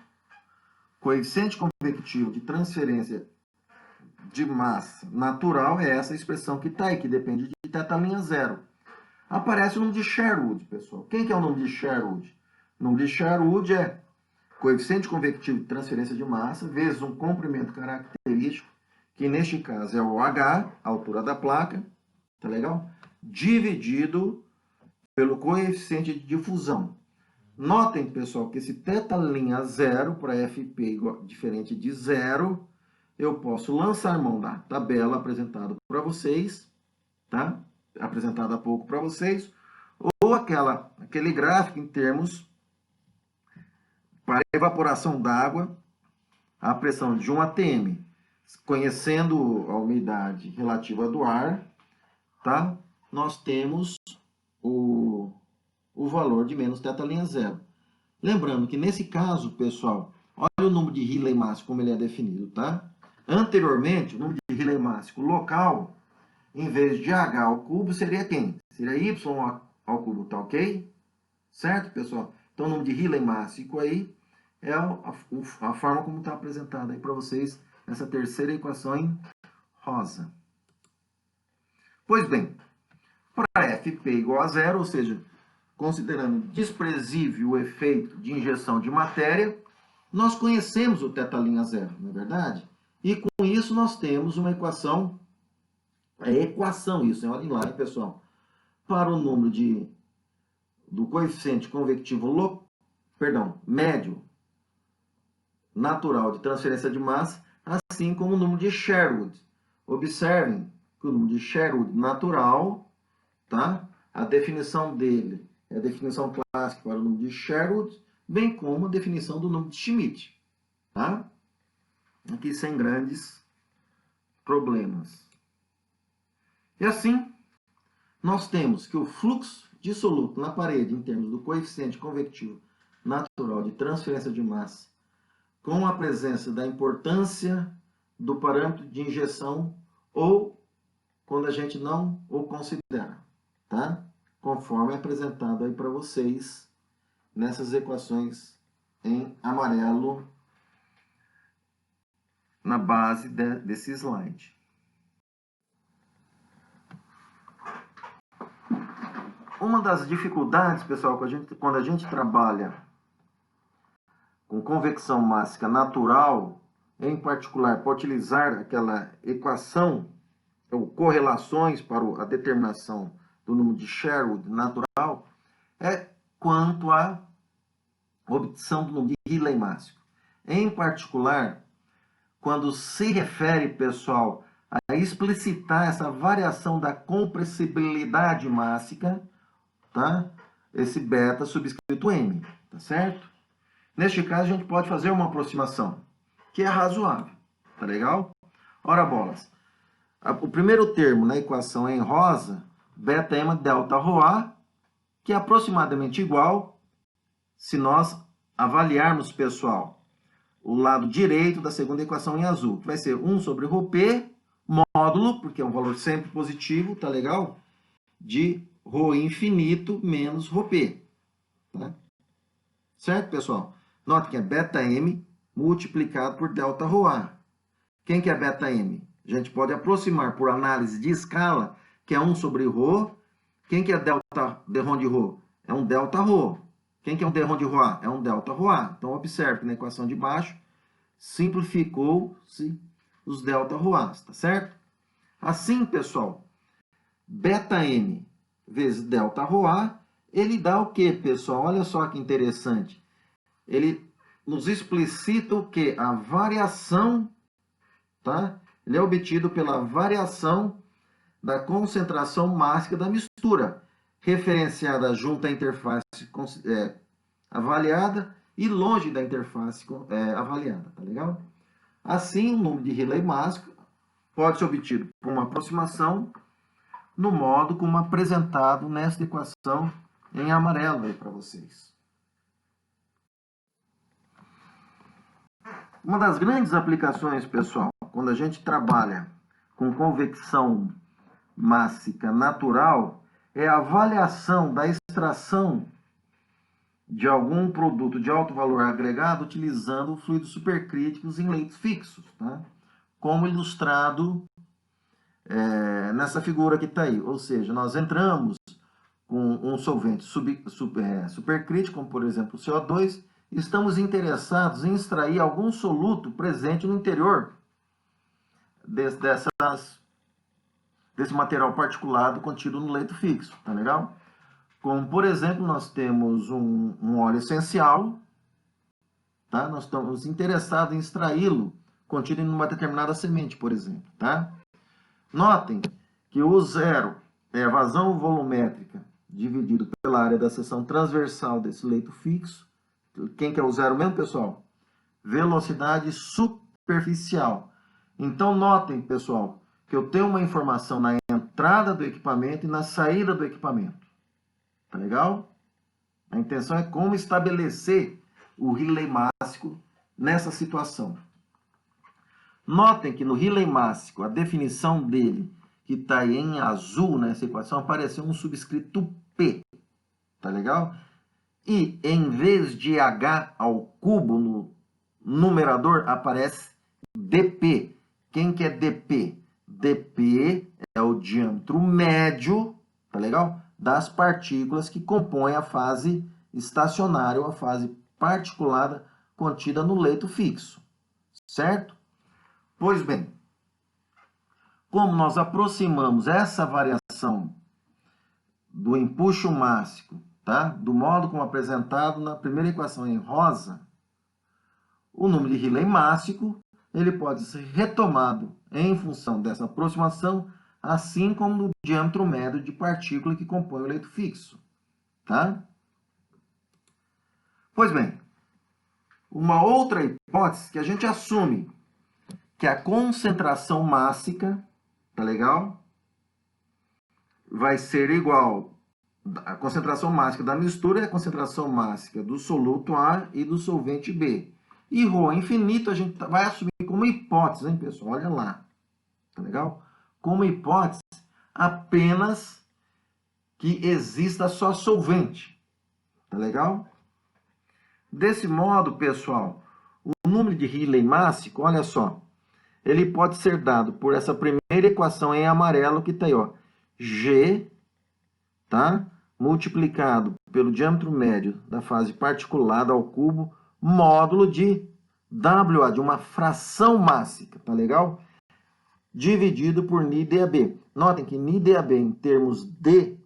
coeficiente convectivo de transferência de massa natural é essa expressão que está aí, que depende de θ' zero. Aparece o nome de Sherwood, pessoal. Quem que é o nome de Sherwood? O nome de Sherwood é coeficiente convectivo de transferência de massa vezes um comprimento característico, que neste caso é o H, a altura da placa, tá legal? Dividido pelo coeficiente de difusão. Notem, pessoal, que esse θ' zero para Fp igual, diferente de zero, eu posso lançar mão da tabela apresentada para vocês, tá? Apresentada há pouco para vocês, ou aquele gráfico em termos para evaporação d'água a pressão de 1 atm, conhecendo a umidade relativa do ar, tá? Nós temos o valor de menos θ'0. Lembrando que nesse caso, pessoal, olha o número de Rayleigh máximo como ele é definido, tá? Anteriormente, o número de Rayleigh máximo local, em vez de h ao cubo, seria quem? Seria y ao cubo, tá ok? Certo, pessoal? Então, o número de Rayleigh máximo aí é a forma como está apresentada aí para vocês essa terceira equação em rosa. Pois bem, para Fp igual a zero, ou seja, considerando desprezível o efeito de injeção de matéria, nós conhecemos o θ'0, não é verdade? E com isso nós temos uma equação, isso, olhem lá, hein, pessoal, para o número do coeficiente convectivo médio natural de transferência de massa, assim como o número de Sherwood. Observem que o número de Sherwood natural, tá? A definição dele é a definição clássica para o número de Sherwood, bem como a definição do número de Schmidt, tá? Aqui sem grandes problemas. E assim, nós temos que o fluxo dissoluto na parede, em termos do coeficiente convectivo natural de transferência de massa, com a presença da importância do parâmetro de injeção ou quando a gente não o considera, tá? Conforme é apresentado aí para vocês nessas equações em amarelo na base desse slide. Uma das dificuldades, pessoal, quando a gente trabalha com convecção mássica natural, em particular, para utilizar aquela equação ou correlações para a determinação do número de Sherwood natural, é quanto à obtenção do número de Rayleigh máximo. Em particular, quando se refere, pessoal, a explicitar essa variação da compressibilidade mássica, tá? Esse beta subscrito m, tá certo? Neste caso, a gente pode fazer uma aproximação, que é razoável, tá legal? Ora bolas, o primeiro termo na equação é em rosa, beta m delta ρA, que é aproximadamente igual, se nós avaliarmos, pessoal, o lado direito da segunda equação em azul, que vai ser 1 sobre ρP, módulo, porque é um valor sempre positivo, tá legal? De ρ infinito menos ρP. Tá? Certo, pessoal? Note que é beta m multiplicado por delta ρA. Quem que é beta m? A gente pode aproximar por análise de escala, que é 1 sobre ρ. Quem que é delta derrom de ρ? É um delta ρ. Quem que é um derrom de ρA? É um delta ρA. Então, observe que na equação de baixo, simplificou-se os delta ρAs, tá certo? Assim, pessoal, beta m vezes delta ρA, ele dá o quê, pessoal? Olha só que interessante. Ele nos explicita o quê? A variação, tá? Ele é obtido pela variação da concentração mássica da mistura, referenciada junto à interface avaliada e longe da interface avaliada, tá legal? Assim, o número de Rayleigh máximo pode ser obtido por uma aproximação no modo como apresentado nesta equação em amarelo aí para vocês. Uma das grandes aplicações, pessoal, quando a gente trabalha com convecção mássica natural, é a avaliação da extração de algum produto de alto valor agregado utilizando fluidos supercríticos em leitos fixos, tá? Como ilustrado nessa figura que está aí. Ou seja, nós entramos com um solvente supercrítico, como por exemplo o CO2, e estamos interessados em extrair algum soluto presente no interior desse material particulado contido no leito fixo, tá legal? Como, por exemplo, nós temos um óleo essencial, tá? Nós estamos interessados em extraí-lo contido em uma determinada semente, por exemplo, tá? Notem que o zero é a vazão volumétrica dividido pela área da seção transversal desse leito fixo. Quem que é o zero mesmo, pessoal? velocidade superficial. Então, notem, pessoal, que eu tenho uma informação na entrada do equipamento e na saída do equipamento. Tá legal? A intenção é como estabelecer o relay mássico nessa situação. Notem que no relay mássico, a definição dele, que está aí em azul nessa equação, apareceu um subscrito P. Tá legal? E em vez de H ao cubo no numerador, aparece dP. Quem que é dP? dP é o diâmetro médio, tá legal? Das partículas que compõem a fase estacionária ou a fase particulada contida no leito fixo, certo? Pois bem, como nós aproximamos essa variação do empuxo mássico, tá? Do modo como apresentado na primeira equação em rosa, o número de Rayleigh mássico ele pode ser retomado em função dessa aproximação, assim como no diâmetro médio de partícula que compõe o leito fixo, tá? Pois bem, uma outra hipótese que a gente assume que a concentração mássica, tá legal? Vai ser igual a concentração mássica da mistura é a concentração mássica do soluto A e do solvente B. E ρ infinito a gente vai assumir como hipótese, hein, pessoal? Olha lá. Tá legal? Como hipótese, apenas que exista só solvente. Tá legal? Desse modo, pessoal, o número de Rayleigh mássico, olha só, ele pode ser dado por essa primeira equação em amarelo que está aí, ó. G, tá? Multiplicado pelo diâmetro médio da fase particulada ao cubo, módulo de WA, de uma fração mássica, tá legal? Dividido por Ni DAB. Notem que Ni DAB em termos de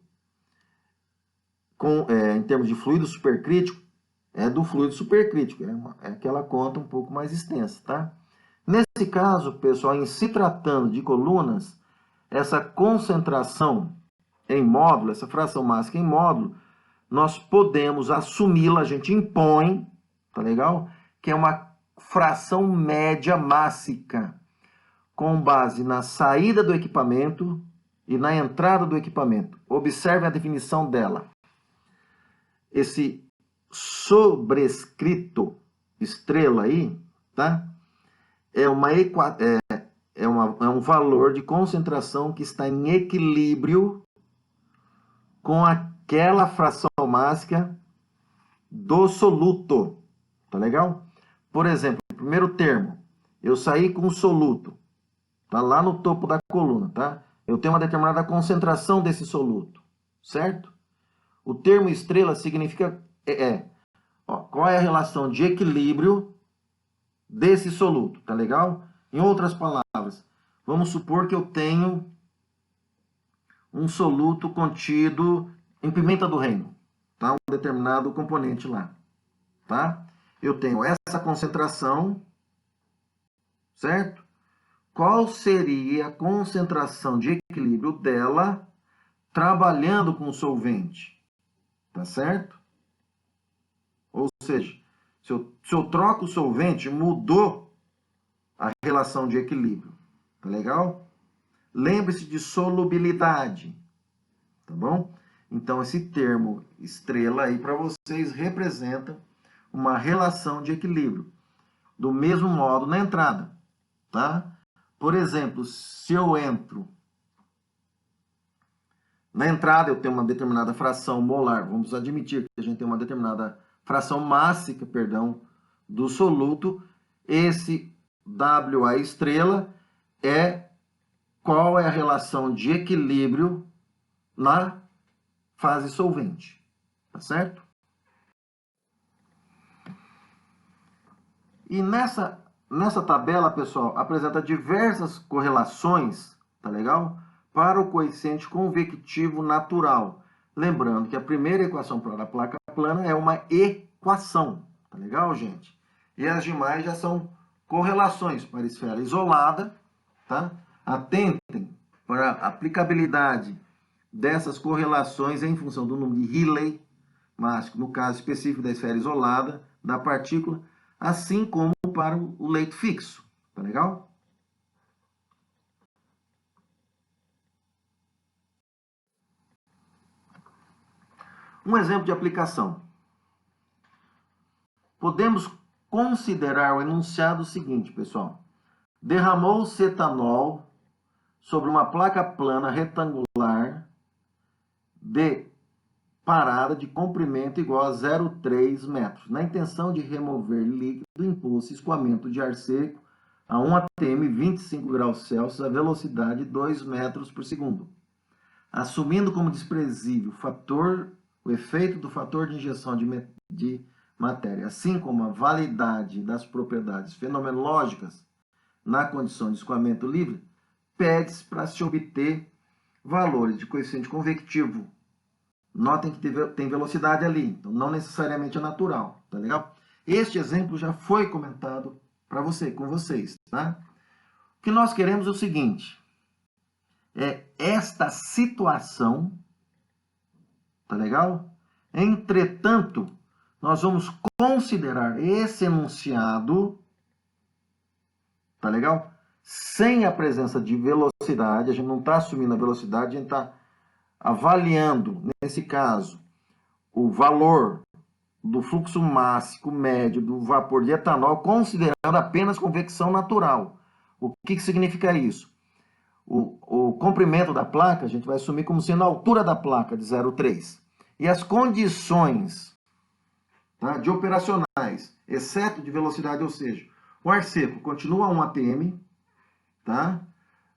em termos de fluido supercrítico, é do fluido supercrítico, é aquela conta um pouco mais extensa, tá? Nesse caso, pessoal, em se tratando de colunas, essa concentração em módulo, essa fração mássica em módulo, nós podemos assumi-la, a gente impõe, tá legal? Que é uma fração média mássica, com base na saída do equipamento e na entrada do equipamento. Observe a definição dela. Esse sobrescrito estrela aí, tá? É um valor de concentração que está em equilíbrio com aquela fração mássica do soluto, tá legal? Por exemplo, o primeiro termo, eu saí com o soluto, tá lá no topo da coluna, tá? Eu tenho uma determinada concentração desse soluto, certo? O termo estrela significa, qual é a relação de equilíbrio desse soluto, tá legal? Em outras palavras, vamos supor que eu tenho um soluto contido em pimenta do reino, tá? Um determinado componente lá, tá? Eu tenho essa concentração, certo? Qual seria a concentração de equilíbrio dela trabalhando com o solvente? Tá certo? Ou seja, se eu troco o solvente, mudou a relação de equilíbrio. Tá legal? Lembre-se de solubilidade. Tá bom? Então, esse termo estrela aí para vocês representa uma relação de equilíbrio. Do mesmo modo na entrada. Tá? Por exemplo, se eu entro na entrada, eu tenho uma determinada fração molar. Vamos admitir que a gente tem uma determinada fração mássica, perdão, do soluto. Esse WA estrela qual é a relação de equilíbrio na fase solvente. Tá certo? E nessa tabela, pessoal, apresenta diversas correlações, tá legal? Para o coeficiente convectivo natural. Lembrando que a primeira equação para a placa plana é uma equação, tá legal, gente? E as demais já são correlações para a esfera isolada, tá? Atentem para a aplicabilidade dessas correlações em função do número de Rayleigh mássico, no caso específico da esfera isolada, da partícula, assim como para o leito fixo. Tá legal? Um exemplo de aplicação. Podemos considerar o enunciado seguinte, pessoal. Derramou-se etanol sobre uma placa plana retangular de parada de comprimento igual a 0,3 metros, na intenção de remover líquido impulso escoamento de ar seco a 1 atm 25 graus Celsius a velocidade de 2 metros por segundo. Assumindo como desprezível o efeito do fator de injeção de matéria, assim como a validade das propriedades fenomenológicas na condição de escoamento livre, pede-se para se obter valores de coeficiente convectivo. Notem que tem velocidade ali, então não necessariamente é natural, tá legal? Este exemplo já foi comentado com vocês, tá? O que nós queremos é o seguinte, esta situação, tá legal? Entretanto, nós vamos considerar esse enunciado, tá legal? Sem a presença de velocidade, a gente não está assumindo a velocidade, a gente está avaliando, nesse caso, o valor do fluxo máximo médio do vapor de etanol, considerando apenas convecção natural. O que significa isso? O comprimento da placa, a gente vai assumir como sendo a altura da placa, de 0,3. E as condições, tá, de operacionais, exceto de velocidade, ou seja, o ar seco continua a 1 atm, tá?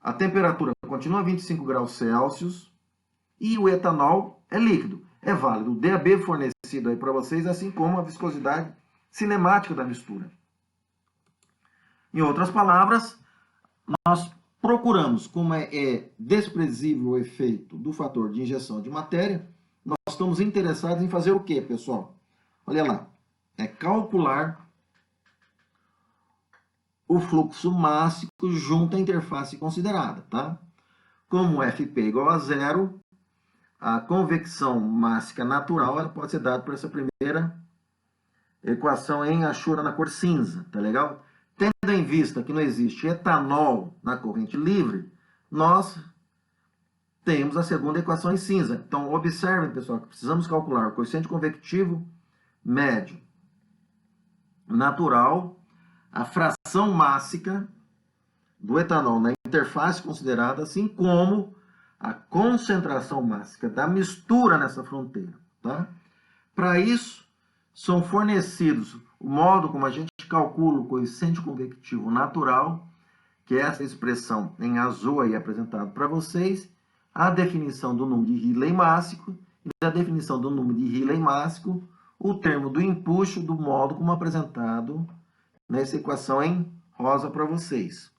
A temperatura continua a 25 graus Celsius e o etanol é líquido. É válido o DAB fornecido aí para vocês, assim como a viscosidade cinemática da mistura. Em outras palavras, nós procuramos, como é desprezível o efeito do fator de injeção de matéria, nós estamos interessados em fazer o quê, pessoal? Olha lá, calcular o fluxo máximo junto à interface considerada, tá? Como FP igual a 0, a convecção mássica natural ela pode ser dada por essa primeira equação em Ashura na cor cinza, tá legal? Tendo em vista que não existe etanol na corrente livre, nós temos a segunda equação em cinza. Então, observem, pessoal, que precisamos calcular o coeficiente convectivo médio natural, a fração mássica do etanol na interface considerada, assim como a concentração mássica da mistura nessa fronteira, tá? Para isso, são fornecidos o modo como a gente calcula o coeficiente convectivo natural, que é essa expressão em azul aí apresentado para vocês, a definição do número de Rayleigh mássico, e da definição do número de Rayleigh mássico, o termo do empuxo do modo como apresentado nessa equação em rosa para vocês.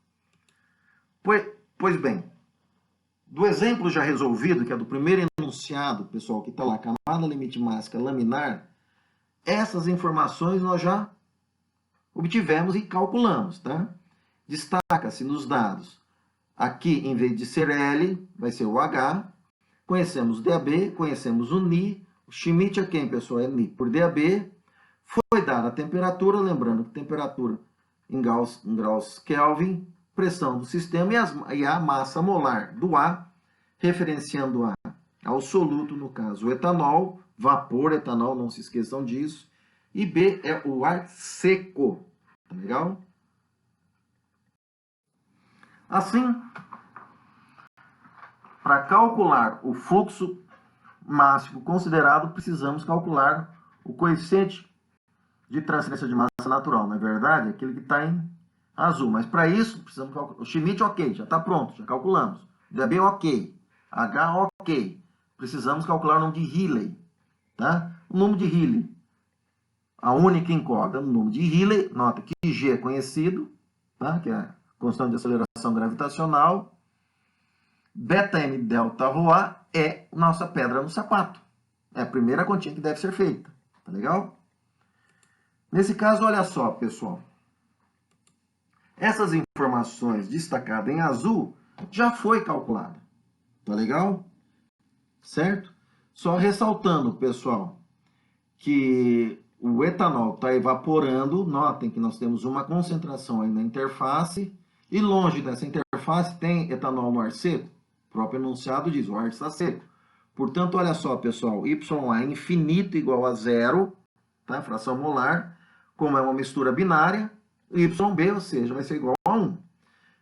Pois bem, do exemplo já resolvido, que é do primeiro enunciado, pessoal, que está lá, camada limite mássica laminar, essas informações nós já obtivemos e calculamos, tá? Destaca-se nos dados, aqui em vez de ser L, vai ser o H, conhecemos o DAB, conhecemos o Ni, o Schmidt é quem, pessoal? É Ni por DAB, foi dada a temperatura, lembrando que temperatura em graus Kelvin, pressão do sistema e a massa molar do A, referenciando A ao soluto, no caso o etanol, vapor etanol, não se esqueçam disso, e B é o ar seco, tá legal? Assim, para calcular o fluxo máximo considerado, precisamos calcular o coeficiente de transferência de massa natural, na verdade, aquele que está em azul. Mas para isso, precisamos calcular. O Schmidt, ok, já está pronto, já calculamos. DB, ok. H, ok. Precisamos calcular o número de Rayleigh. Tá? O número de Rayleigh, a única incógnita no número de Rayleigh, nota que G é conhecido, tá? Que é a constante de aceleração gravitacional. Beta M delta ρA é nossa pedra no sapato. É a primeira continha que deve ser feita. Tá legal? Nesse caso, olha só, pessoal. Essas informações destacadas em azul já foi calculada. Tá legal? Certo? Só ressaltando, pessoal, que o etanol está evaporando, notem que nós temos uma concentração aí na interface, e longe dessa interface tem etanol no ar seco. O próprio enunciado diz, o ar está seco. Portanto, olha só, pessoal, YA infinito igual a zero, tá? Fração molar, como é uma mistura binária, YB, ou seja, vai ser igual a 1.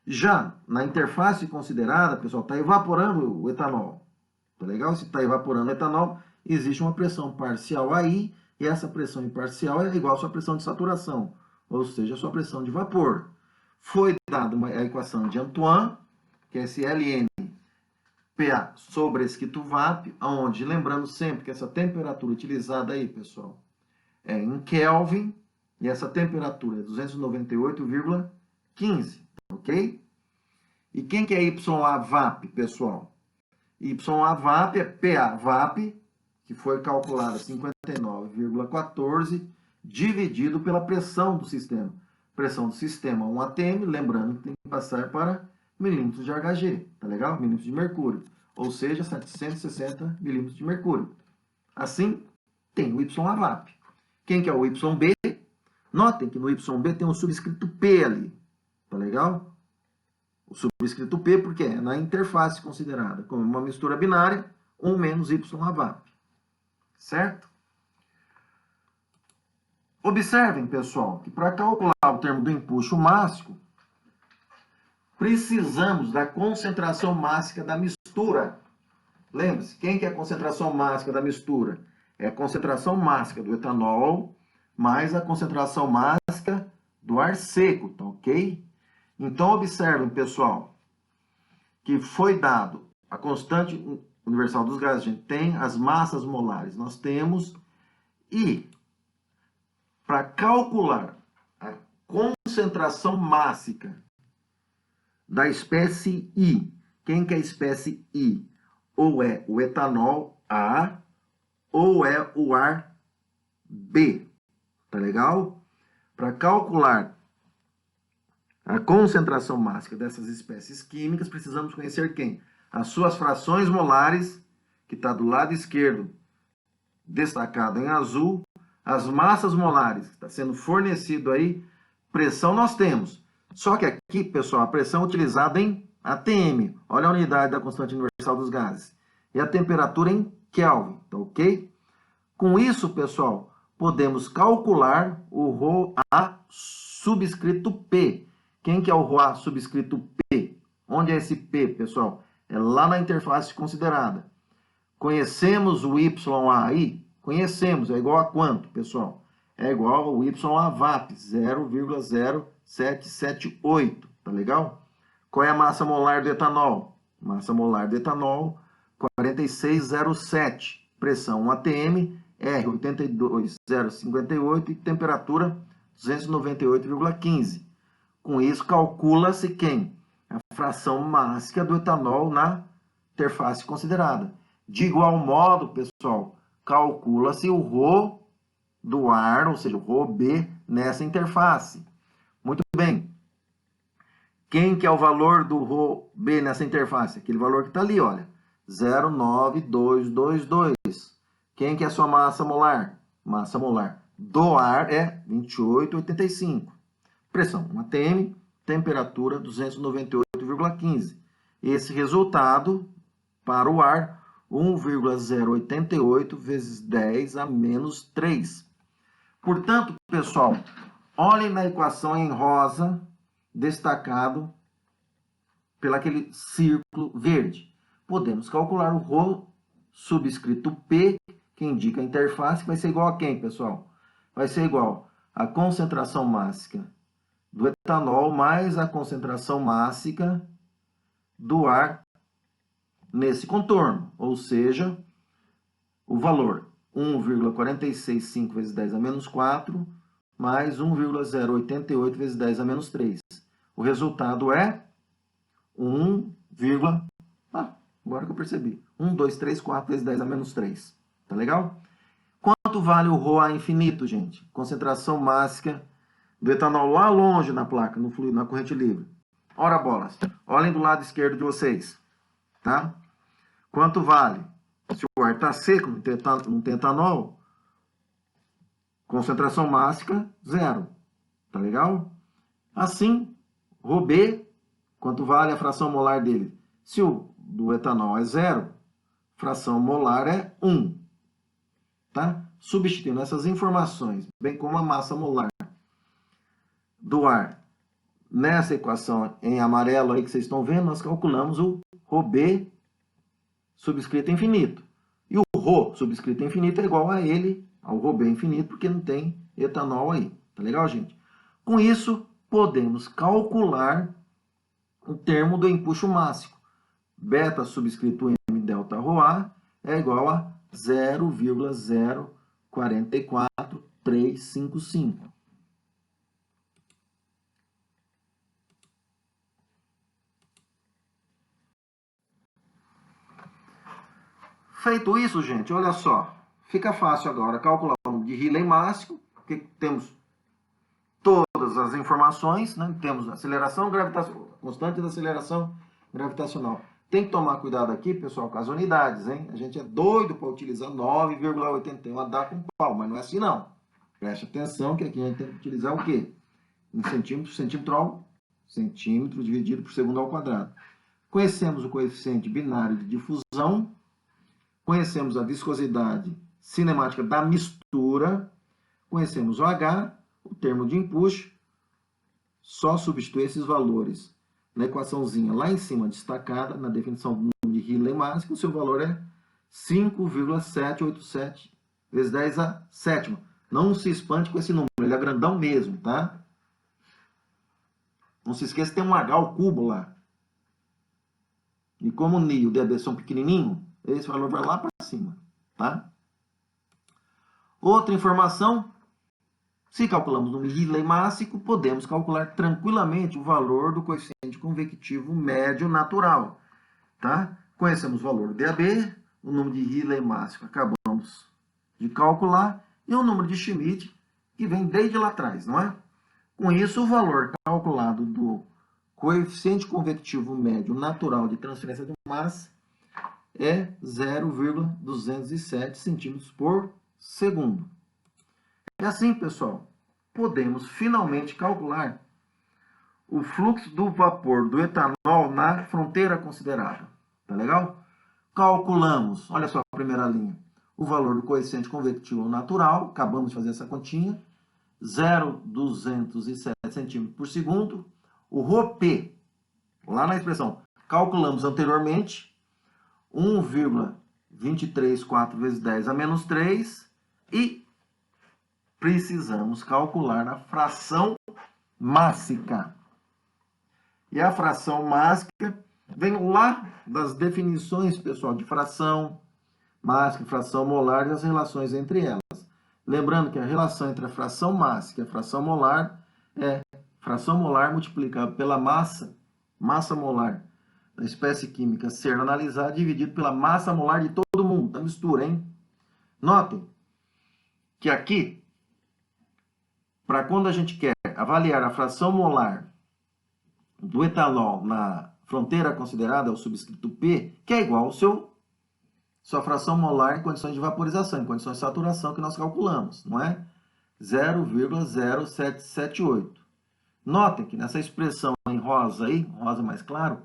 Já na interface considerada, pessoal, está evaporando o etanol. Tá legal? Se está evaporando o etanol, existe uma pressão parcial aí, e essa pressão parcial é igual à sua pressão de saturação, ou seja, a sua pressão de vapor. Foi dada a equação de Antoine, que é esse ln PA sobre escrito VAP, onde, lembrando sempre que essa temperatura utilizada aí, pessoal, é em Kelvin, e essa temperatura é 298,15, ok? E quem que é YA VAP, pessoal? YA VAP é PA VAP, que foi calculada 59,14, dividido pela pressão do sistema. Pressão do sistema 1 atm, lembrando que tem que passar para milímetros de HG, tá legal? Milímetros de mercúrio, ou seja, 760 milímetros de mercúrio. Assim, tem o YA VAP. Quem que é o YB? Notem que no YB tem um subscrito P ali, tá legal? O subscrito P, porque é na interface considerada como uma mistura binária, 1 menos YA VAP. Certo? Observem, pessoal, que para calcular o termo do empuxo mássico, precisamos da concentração mássica da mistura. Lembre-se, quem que é a concentração mássica da mistura? É a concentração mássica do etanol mais a concentração mássica do ar seco, tá ok? Então, observem, pessoal, que foi dado a constante universal dos gases. A gente tem as massas molares, nós temos, e para calcular a concentração mássica da espécie I, quem que é a espécie I? Ou é o etanol A, ou é o ar B, tá legal? Para calcular a concentração mássica dessas espécies químicas, precisamos conhecer quem? As suas frações molares, que está do lado esquerdo, destacado em azul, as massas molares, que está sendo fornecido aí, pressão nós temos. Só que aqui, pessoal, a pressão é utilizada em ATM, olha a unidade da constante universal dos gases, e a temperatura em Kelvin, tá ok? Com isso, pessoal, podemos calcular o ρA subscrito P. Quem que é o ρA subscrito P? Onde é esse P, pessoal? É lá na interface considerada. Conhecemos o YA aí? Conhecemos. É igual a quanto, pessoal? É igual ao YA VAP, 0,0778. Tá legal? Qual é a massa molar do etanol? Massa molar do etanol, 4607. Pressão 1 atm, R 82,058 e temperatura 298,15. Com isso, calcula-se quem? A fração mássica do etanol na interface considerada. De igual modo, pessoal, calcula-se o ρ do ar, ou seja, o ρB nessa interface. Muito bem. Quem que é o valor do ρB nessa interface? Aquele valor que está ali, olha. 0,9222. Quem que é a sua massa molar? Massa molar do ar é 28,85. Pressão 1 atm, temperatura 298,15. Esse resultado para o ar, 1,088 vezes 10 a menos 3. Portanto, pessoal, olhem na equação em rosa, destacado pelaquele círculo verde. Podemos calcular o ρ subscrito P, que indica a interface, que vai ser igual a quem, pessoal? Vai ser igual a concentração mássica do etanol mais a concentração mássica do ar nesse contorno, ou seja, o valor 1,465 vezes 10 a menos 4, mais 1,088 vezes 10 a menos 3. O resultado é agora que eu percebi, 1, 2, 3, 4 vezes 10 a menos 3. Tá legal? Quanto vale o ρA infinito, gente? Concentração mássica do etanol lá longe na placa, no fluido, na corrente livre. Ora bolas, olhem do lado esquerdo de vocês, tá? Quanto vale? Se o ar está seco, não tem etanol, Concentração máxima, 0. Tá legal? Assim, ρB, quanto vale a fração molar dele? Se o do etanol é 0, fração molar é 1. Tá? Substituindo essas informações, bem como a massa molar do ar, nessa equação em amarelo aí que vocês estão vendo, nós calculamos o ρB subscrito infinito. E o Rho subscrito infinito é igual a ele, ao ρB infinito, porque não tem etanol aí. Tá legal, gente? Com isso, podemos calcular o termo do empuxo máximo. Beta subscrito M delta ρA é igual a 0,044355. Feito isso, gente, olha só. Fica fácil agora calcular o número de Rayleigh máximo, porque temos todas as informações, né? Temos aceleração gravitacional, constante da aceleração gravitacional. Tem que tomar cuidado aqui, pessoal, com as unidades, hein? A gente é doido para utilizar 9,81 a dar com pau, mas não é assim não. Preste atenção que aqui a gente tem que utilizar o quê? Em centímetro, centímetro dividido por segundo ao quadrado. Conhecemos o coeficiente binário de difusão, conhecemos a viscosidade cinemática da mistura, conhecemos o H, o termo de empuxo, só substituir esses valores na equaçãozinha lá em cima destacada, na definição do número de Rayleigh máximo, o seu valor é 5,787 vezes 10 a sétima. Não se espante com esse número, ele é grandão mesmo, tá? Não se esqueça que tem um H ao cubo lá. E como o Ni e o DB são pequenininhos, esse valor vai lá para cima, tá? Outra informação, se calculamos o número de Rayleigh máximo, podemos calcular tranquilamente o valor do coeficiente convectivo médio natural, tá? Conhecemos o valor do DAB, o número de Rayleigh máximo acabamos de calcular, e o número de Schmidt, que vem desde lá atrás, não é? Com isso, o valor calculado do coeficiente convectivo médio natural de transferência de massa é 0,207 centímetros por segundo. E assim, pessoal, podemos finalmente calcular o fluxo do vapor do etanol na fronteira considerada. Tá legal? Calculamos, olha só a primeira linha, o valor do coeficiente convectivo natural, acabamos de fazer essa continha, 0,207 centímetros por segundo. O ρP, lá na expressão, calculamos anteriormente, 1,234 vezes 10 a menos 3, e precisamos calcular a fração mássica. E a fração mássica vem lá das definições, pessoal, de fração mássica e fração molar e as relações entre elas. Lembrando que a relação entre a fração mássica e a fração molar é fração molar multiplicada pela massa molar da espécie química ser analisada dividido pela massa molar de todo mundo, da mistura, hein? Notem que aqui, para quando a gente quer avaliar a fração molar do etanol na fronteira considerada, o subscrito P, que é igual ao sua fração molar em condições de vaporização, em condições de saturação que nós calculamos, não é? 0,0778. Notem que nessa expressão em rosa aí, rosa mais claro,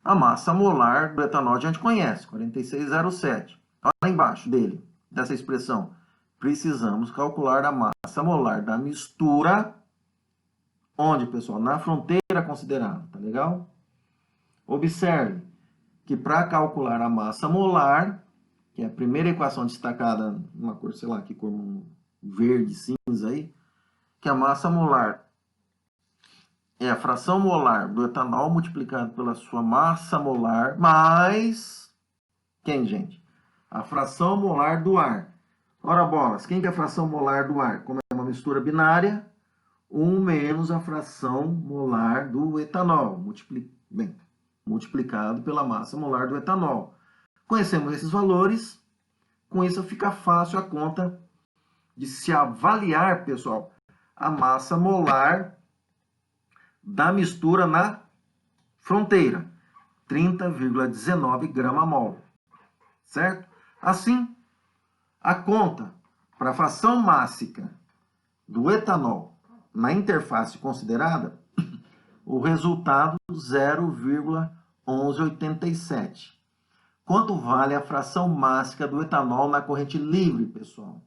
a massa molar do etanol a gente conhece, 4607. Olha embaixo dele, dessa expressão, precisamos calcular a massa molar da mistura, onde, pessoal? Na fronteira considerada, tá legal? Observe que para calcular a massa molar, que é a primeira equação destacada, uma cor, sei lá, que cor verde, cinza aí, que a massa molar é a fração molar do etanol multiplicado pela sua massa molar, mais quem, gente? A fração molar do ar. Ora bolas, quem que é a fração molar do ar? Como é uma mistura binária, 1 menos a fração molar do etanol, multiplicado pela massa molar do etanol. Conhecemos esses valores, com isso fica fácil a conta de se avaliar, pessoal, a massa molar da mistura na fronteira, 30,19 grama-mol, certo? Assim, a conta para a fração mássica do etanol na interface considerada, o resultado 0,1187. Quanto vale a fração mássica do etanol na corrente livre, pessoal?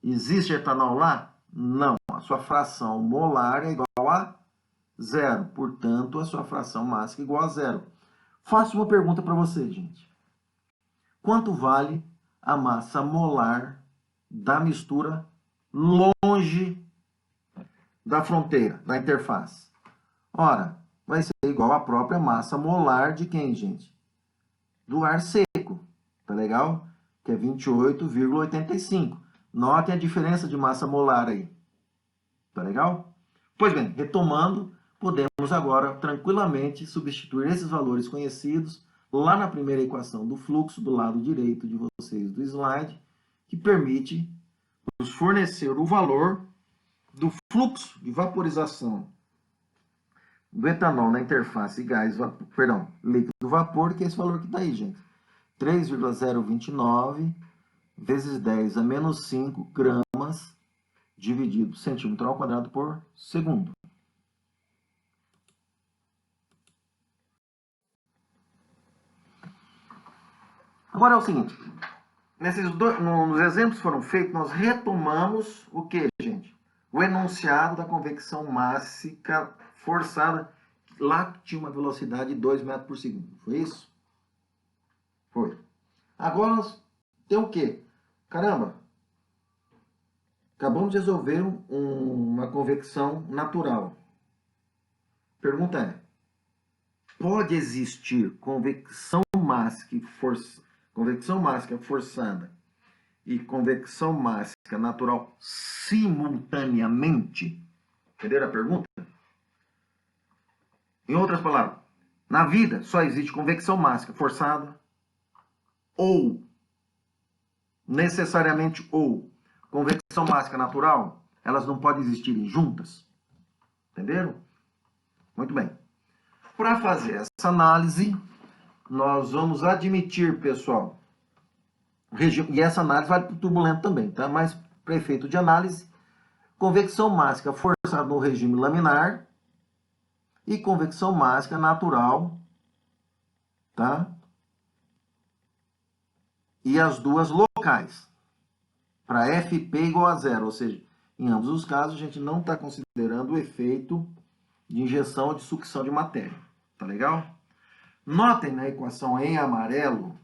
Existe etanol lá? Não. A sua fração molar é igual a 0. Portanto, a sua fração mássica é igual a 0. Faço uma pergunta para você, gente. Quanto vale a massa molar da mistura longe da fronteira, da interface? Ora, vai ser igual à própria massa molar de quem, gente? Do ar seco, tá legal? Que é 28,85. Notem a diferença de massa molar aí, tá legal? Pois bem, retomando, podemos agora tranquilamente substituir esses valores conhecidos lá na primeira equação do fluxo do lado direito de vocês do slide, que permite nos fornecer o valor do fluxo de vaporização do etanol na interface líquido-vapor, que é esse valor que está aí, gente. 3,029 vezes 10 a menos 5 gramas dividido centímetro ao quadrado por segundo. Agora é o seguinte, nos exemplos que foram feitos, nós retomamos o que, gente? O enunciado da convecção mássica forçada, lá que tinha uma velocidade de 2 metros por segundo. Foi isso? Foi. Agora nós temos o quê? Caramba, acabamos de resolver uma convecção natural. Pergunta é, pode existir convecção mássica forçada e convecção mássica natural simultaneamente? Entenderam a pergunta? Em outras palavras, na vida só existe convecção mássica forçada ou, necessariamente ou, convecção mássica natural, elas não podem existir juntas. Entenderam? Muito bem. Para fazer essa análise, nós vamos admitir, pessoal, e essa análise vale para o turbulento também, tá? Mas para efeito de análise, convecção mássica forçada no regime laminar e convecção mássica natural, tá? E as duas locais, para FP igual a 0, ou seja, em ambos os casos a gente não está considerando o efeito de injeção ou de sucção de matéria, tá legal? Notem na equação em amarelo,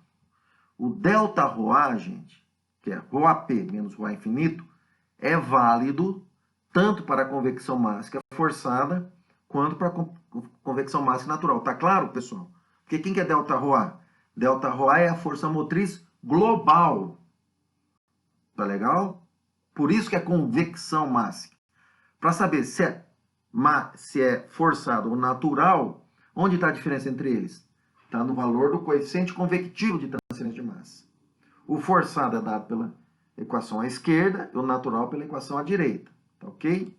o ΔρA, gente, que é ρAP menos ρ infinito, é válido tanto para a convecção mássica forçada quanto para a convecção mássica natural. Tá claro, pessoal? Porque quem que é ΔρA? ΔρA é a força motriz global. Tá legal? Por isso que é convecção mássica. Para saber se é forçado ou natural, onde está a diferença entre eles? Está no valor do coeficiente convectivo de transferência de massa. O forçado é dado pela equação à esquerda e o natural pela equação à direita. Tá ok?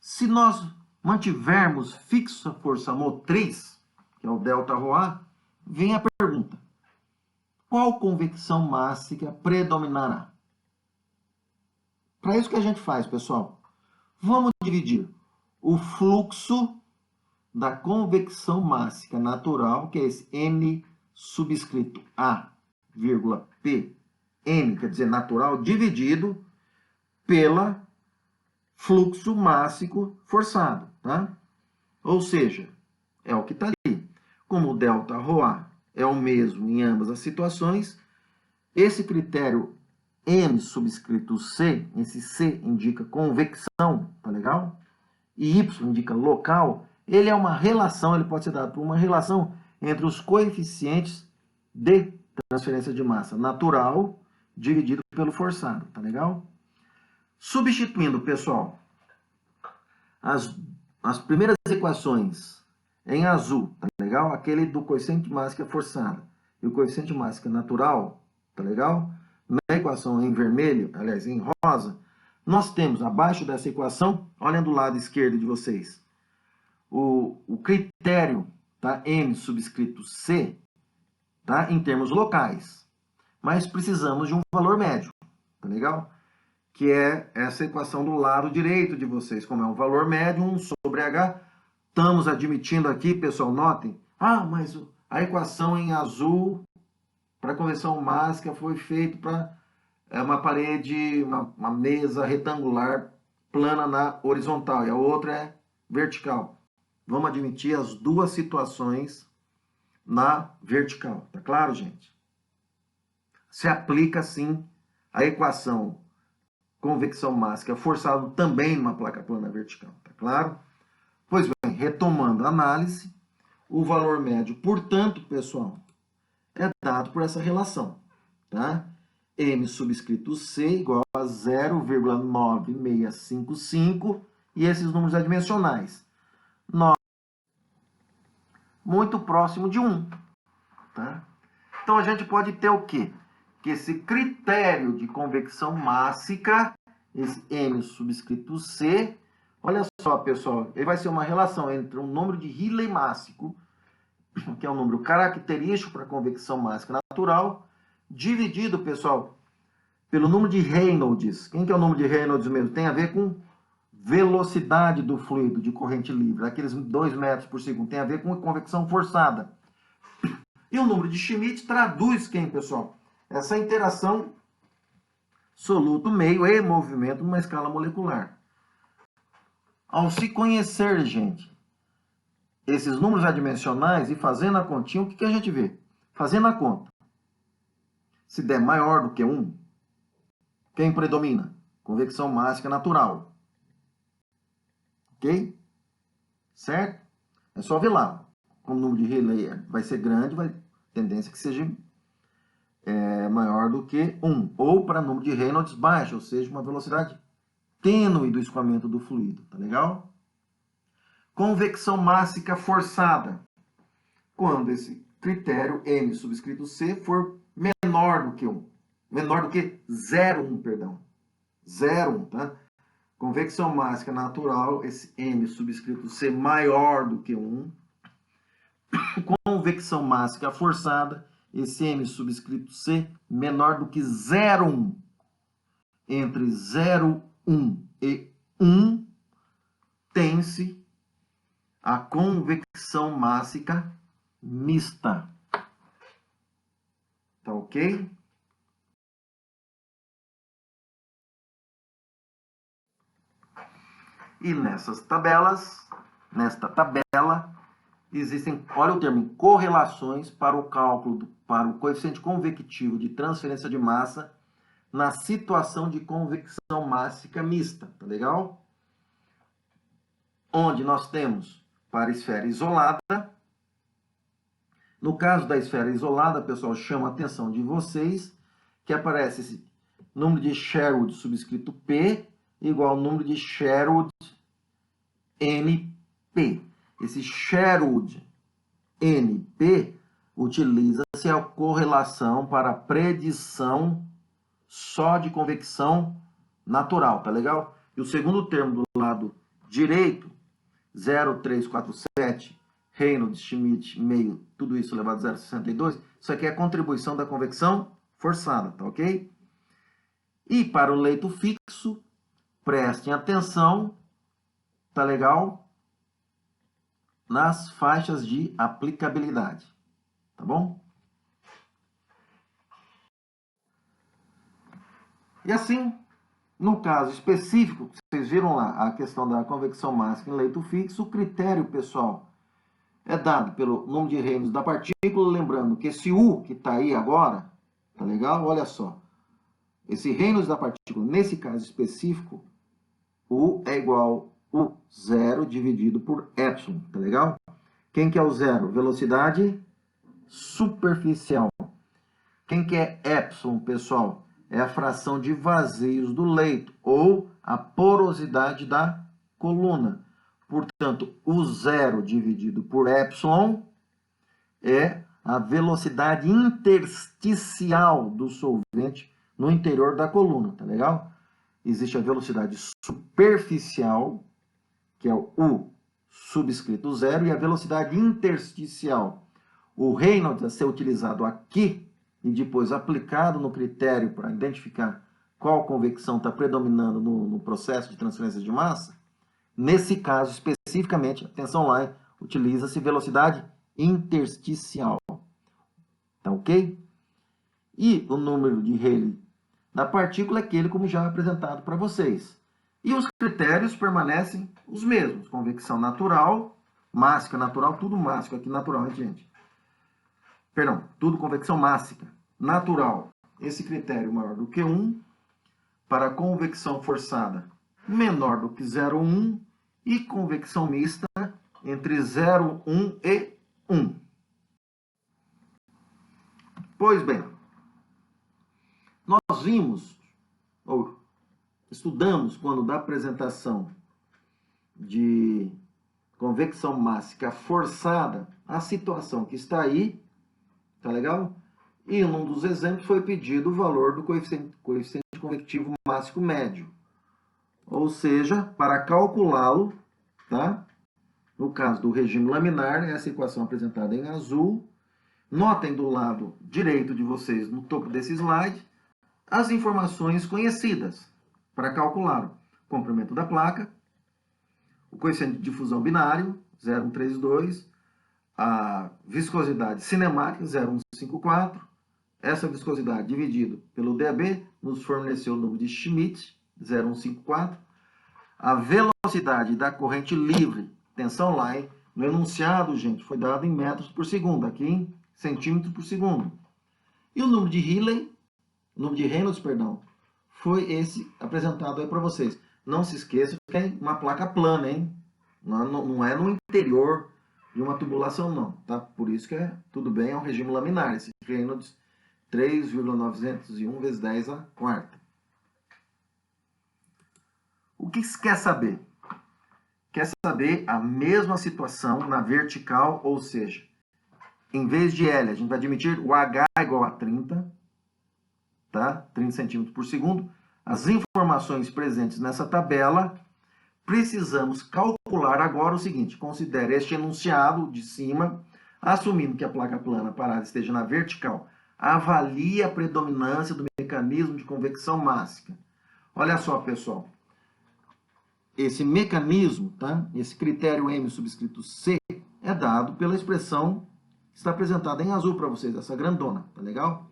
Se nós mantivermos fixa a força motriz, que é o ΔρA, vem a pergunta: qual convecção mássica predominará? Para isso que a gente faz, pessoal, vamos dividir o fluxo da convecção mássica natural, que é esse M subscrito A, vírgula P, M, quer dizer, natural, dividido pela fluxo mássico forçado, tá? Ou seja, é o que está ali. Como o ΔρA é o mesmo em ambas as situações, esse critério M subscrito C, esse C indica convecção, tá legal? E Y indica local, ele é uma relação, ele pode ser dado por uma relação entre os coeficientes de transferência de massa natural dividido pelo forçado, tá legal? Substituindo, pessoal, as primeiras equações em azul, tá legal? Aquele do coeficiente de massa forçada e o coeficiente de massa natural, tá legal? Na equação em vermelho, aliás, em rosa, nós temos abaixo dessa equação, olhem do lado esquerdo de vocês, o critério, tá? M subscrito C, tá? Em termos locais. Mas precisamos de um valor médio, tá legal? Que é essa equação do lado direito de vocês, como é um valor médio, 1 sobre H. Estamos admitindo aqui, pessoal, notem, mas a equação em azul para conversão mássica foi feita para uma parede, uma mesa retangular plana na horizontal, e a outra é vertical. Vamos admitir as duas situações na vertical, tá claro, gente? Se aplica, sim, a equação convecção mássica forçada também numa placa plana vertical, tá claro? Pois bem, retomando a análise, o valor médio, portanto, pessoal, é dado por essa relação, tá? M subscrito C igual a 0,9655 e esses números adimensionais. Muito próximo de 1, tá? Então, a gente pode ter o quê? Que esse critério de convecção mássica, esse M subscrito C, olha só, pessoal, ele vai ser uma relação entre um número de Rayleigh mássico, que é um número característico para a convecção mássica natural, dividido, pessoal, pelo número de Reynolds. Quem que é o número de Reynolds mesmo? Tem a ver com velocidade do fluido de corrente livre, aqueles 2 metros por segundo, tem a ver com convecção forçada. E o número de Schmidt traduz quem, pessoal? Essa interação soluto-meio e movimento numa escala molecular. Ao se conhecer, gente, esses números adimensionais e fazendo a continha, o que a gente vê? Fazendo a conta. Se der maior do que 1, quem predomina? Convecção mássica natural. Ok? Certo? É só ver lá. Como o número de Rayleigh vai ser grande, vai tendência que seja maior do que 1. Ou para número de Reynolds baixo, ou seja, uma velocidade tênue do escoamento do fluido. Tá legal? Convecção mássica forçada. Quando esse critério M subscrito C for menor do que 1. Menor do que 0,1, perdão. 0,1, tá? Convecção mássica natural, esse M subscrito C maior do que 1. Convecção mássica forçada, esse M subscrito C menor do que 0,1. Entre 0,1 e 1 tem-se a convecção mássica mista. Tá ok? E nesta tabela, existem, olha o termo, correlações para o cálculo, para o coeficiente convectivo de transferência de massa na situação de convecção mássica mista, tá legal? Onde nós temos para esfera isolada. No caso da esfera isolada, pessoal, chama a atenção de vocês que aparece esse número de Sherwood subscrito P igual ao número de Sherwood NP. Esse Sherwood NP utiliza-se a correlação para a predição só de convecção natural, tá legal? E o segundo termo do lado direito, 0,347, Reynolds, Schmidt, meio, tudo isso elevado a 0,62, isso aqui é a contribuição da convecção forçada, tá ok? E para o leito fixo, prestem atenção, tá legal? Nas faixas de aplicabilidade, tá bom? E assim, no caso específico, vocês viram lá a questão da convecção mássica em leito fixo, o critério, pessoal, é dado pelo número de Reynolds da partícula, lembrando que esse U que está aí agora, tá legal? Olha só, esse Reynolds da partícula, nesse caso específico, U é igual U zero dividido por epsilon, tá legal? Quem que é o zero? Velocidade superficial. Quem que é epsilon, pessoal? É a fração de vazios do leito, ou a porosidade da coluna. Portanto, o zero dividido por epsilon é a velocidade intersticial do solvente no interior da coluna, tá legal? Existe a velocidade superficial, que é o U subscrito zero, e a velocidade intersticial. O Reynolds a ser utilizado aqui e depois aplicado no critério para identificar qual convecção está predominando no processo de transferência de massa, nesse caso especificamente, atenção lá, utiliza-se velocidade intersticial. Tá ok? E o número de Rayleigh da partícula é aquele como já apresentado para vocês. E os critérios permanecem os mesmos. Convecção natural, mássica natural, tudo mássico aqui natural, hein, gente? Perdão, tudo convecção mássica. Natural, esse critério maior do que 1. Para convecção forçada, menor do que 0,1. E convecção mista, entre 0,1 e 1. Pois bem, nós vimos, ou estudamos, quando da apresentação de convecção mássica forçada, a situação que está aí, tá legal? E num dos exemplos foi pedido o valor do coeficiente convectivo mássico médio. Ou seja, para calculá-lo, tá? No caso do regime laminar, essa equação apresentada em azul. Notem do lado direito de vocês, no topo desse slide, as informações conhecidas para calcular o comprimento da placa, o coeficiente de difusão binário, 0,132, a viscosidade cinemática, 0,154, essa viscosidade dividida pelo DAB nos forneceu o número de Schmidt, 0,154, a velocidade da corrente livre, atenção lá, hein? No enunciado, gente, foi dado em metros por segundo, aqui em centímetros por segundo. E o número de Reynolds, perdão, foi esse apresentado aí para vocês. Não se esqueça que é uma placa plana, hein? Não é no interior de uma tubulação, não, tá? Por isso que tudo bem, é um regime laminar. Esse Reynolds 3,901 vezes 10 a quarta. O que se quer saber? Quer saber a mesma situação na vertical, ou seja, em vez de L, a gente vai admitir o H igual a 30, tá? 30 centímetros por segundo. As informações presentes nessa tabela, precisamos calcular agora o seguinte: considere este enunciado de cima, assumindo que a placa plana parada esteja na vertical, avalie a predominância do mecanismo de convecção mássica. Olha só, pessoal. Esse mecanismo, tá? Esse critério M subscrito C, é dado pela expressão que está apresentada em azul para vocês, essa grandona, tá legal?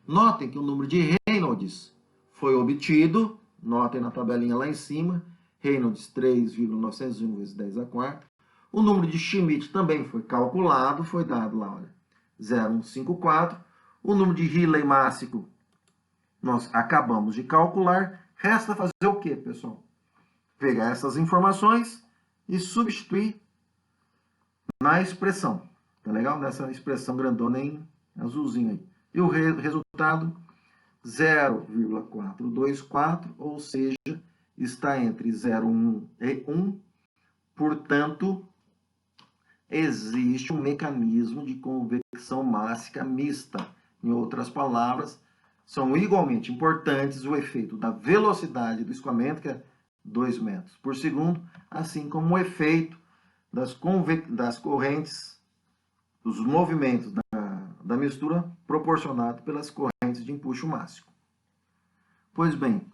Notem que o número de Reynolds foi obtido, notem na tabelinha lá em cima, Reynolds 3,901 vezes 10 a quarta. O número de Schmidt também foi calculado, foi dado lá, olha, 0,154. O número de Rayleigh mássico nós acabamos de calcular. Resta fazer o quê, pessoal? Pegar essas informações e substituir na expressão. Tá legal? Nessa expressão grandona em azulzinho aí. E o resultado, 0,424, ou seja, está entre 0,1 e 1. Portanto, existe um mecanismo de convecção mássica mista. Em outras palavras, são igualmente importantes o efeito da velocidade do escoamento, que é 2 metros por segundo, assim como o efeito das correntes, dos movimentos da mistura proporcionado pelas correntes de empuxo mássico. Pois bem,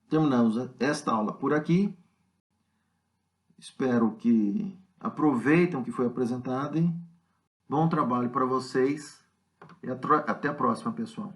terminamos esta aula por aqui. Espero que aproveitem o que foi apresentado e bom trabalho para vocês e até a próxima, pessoal.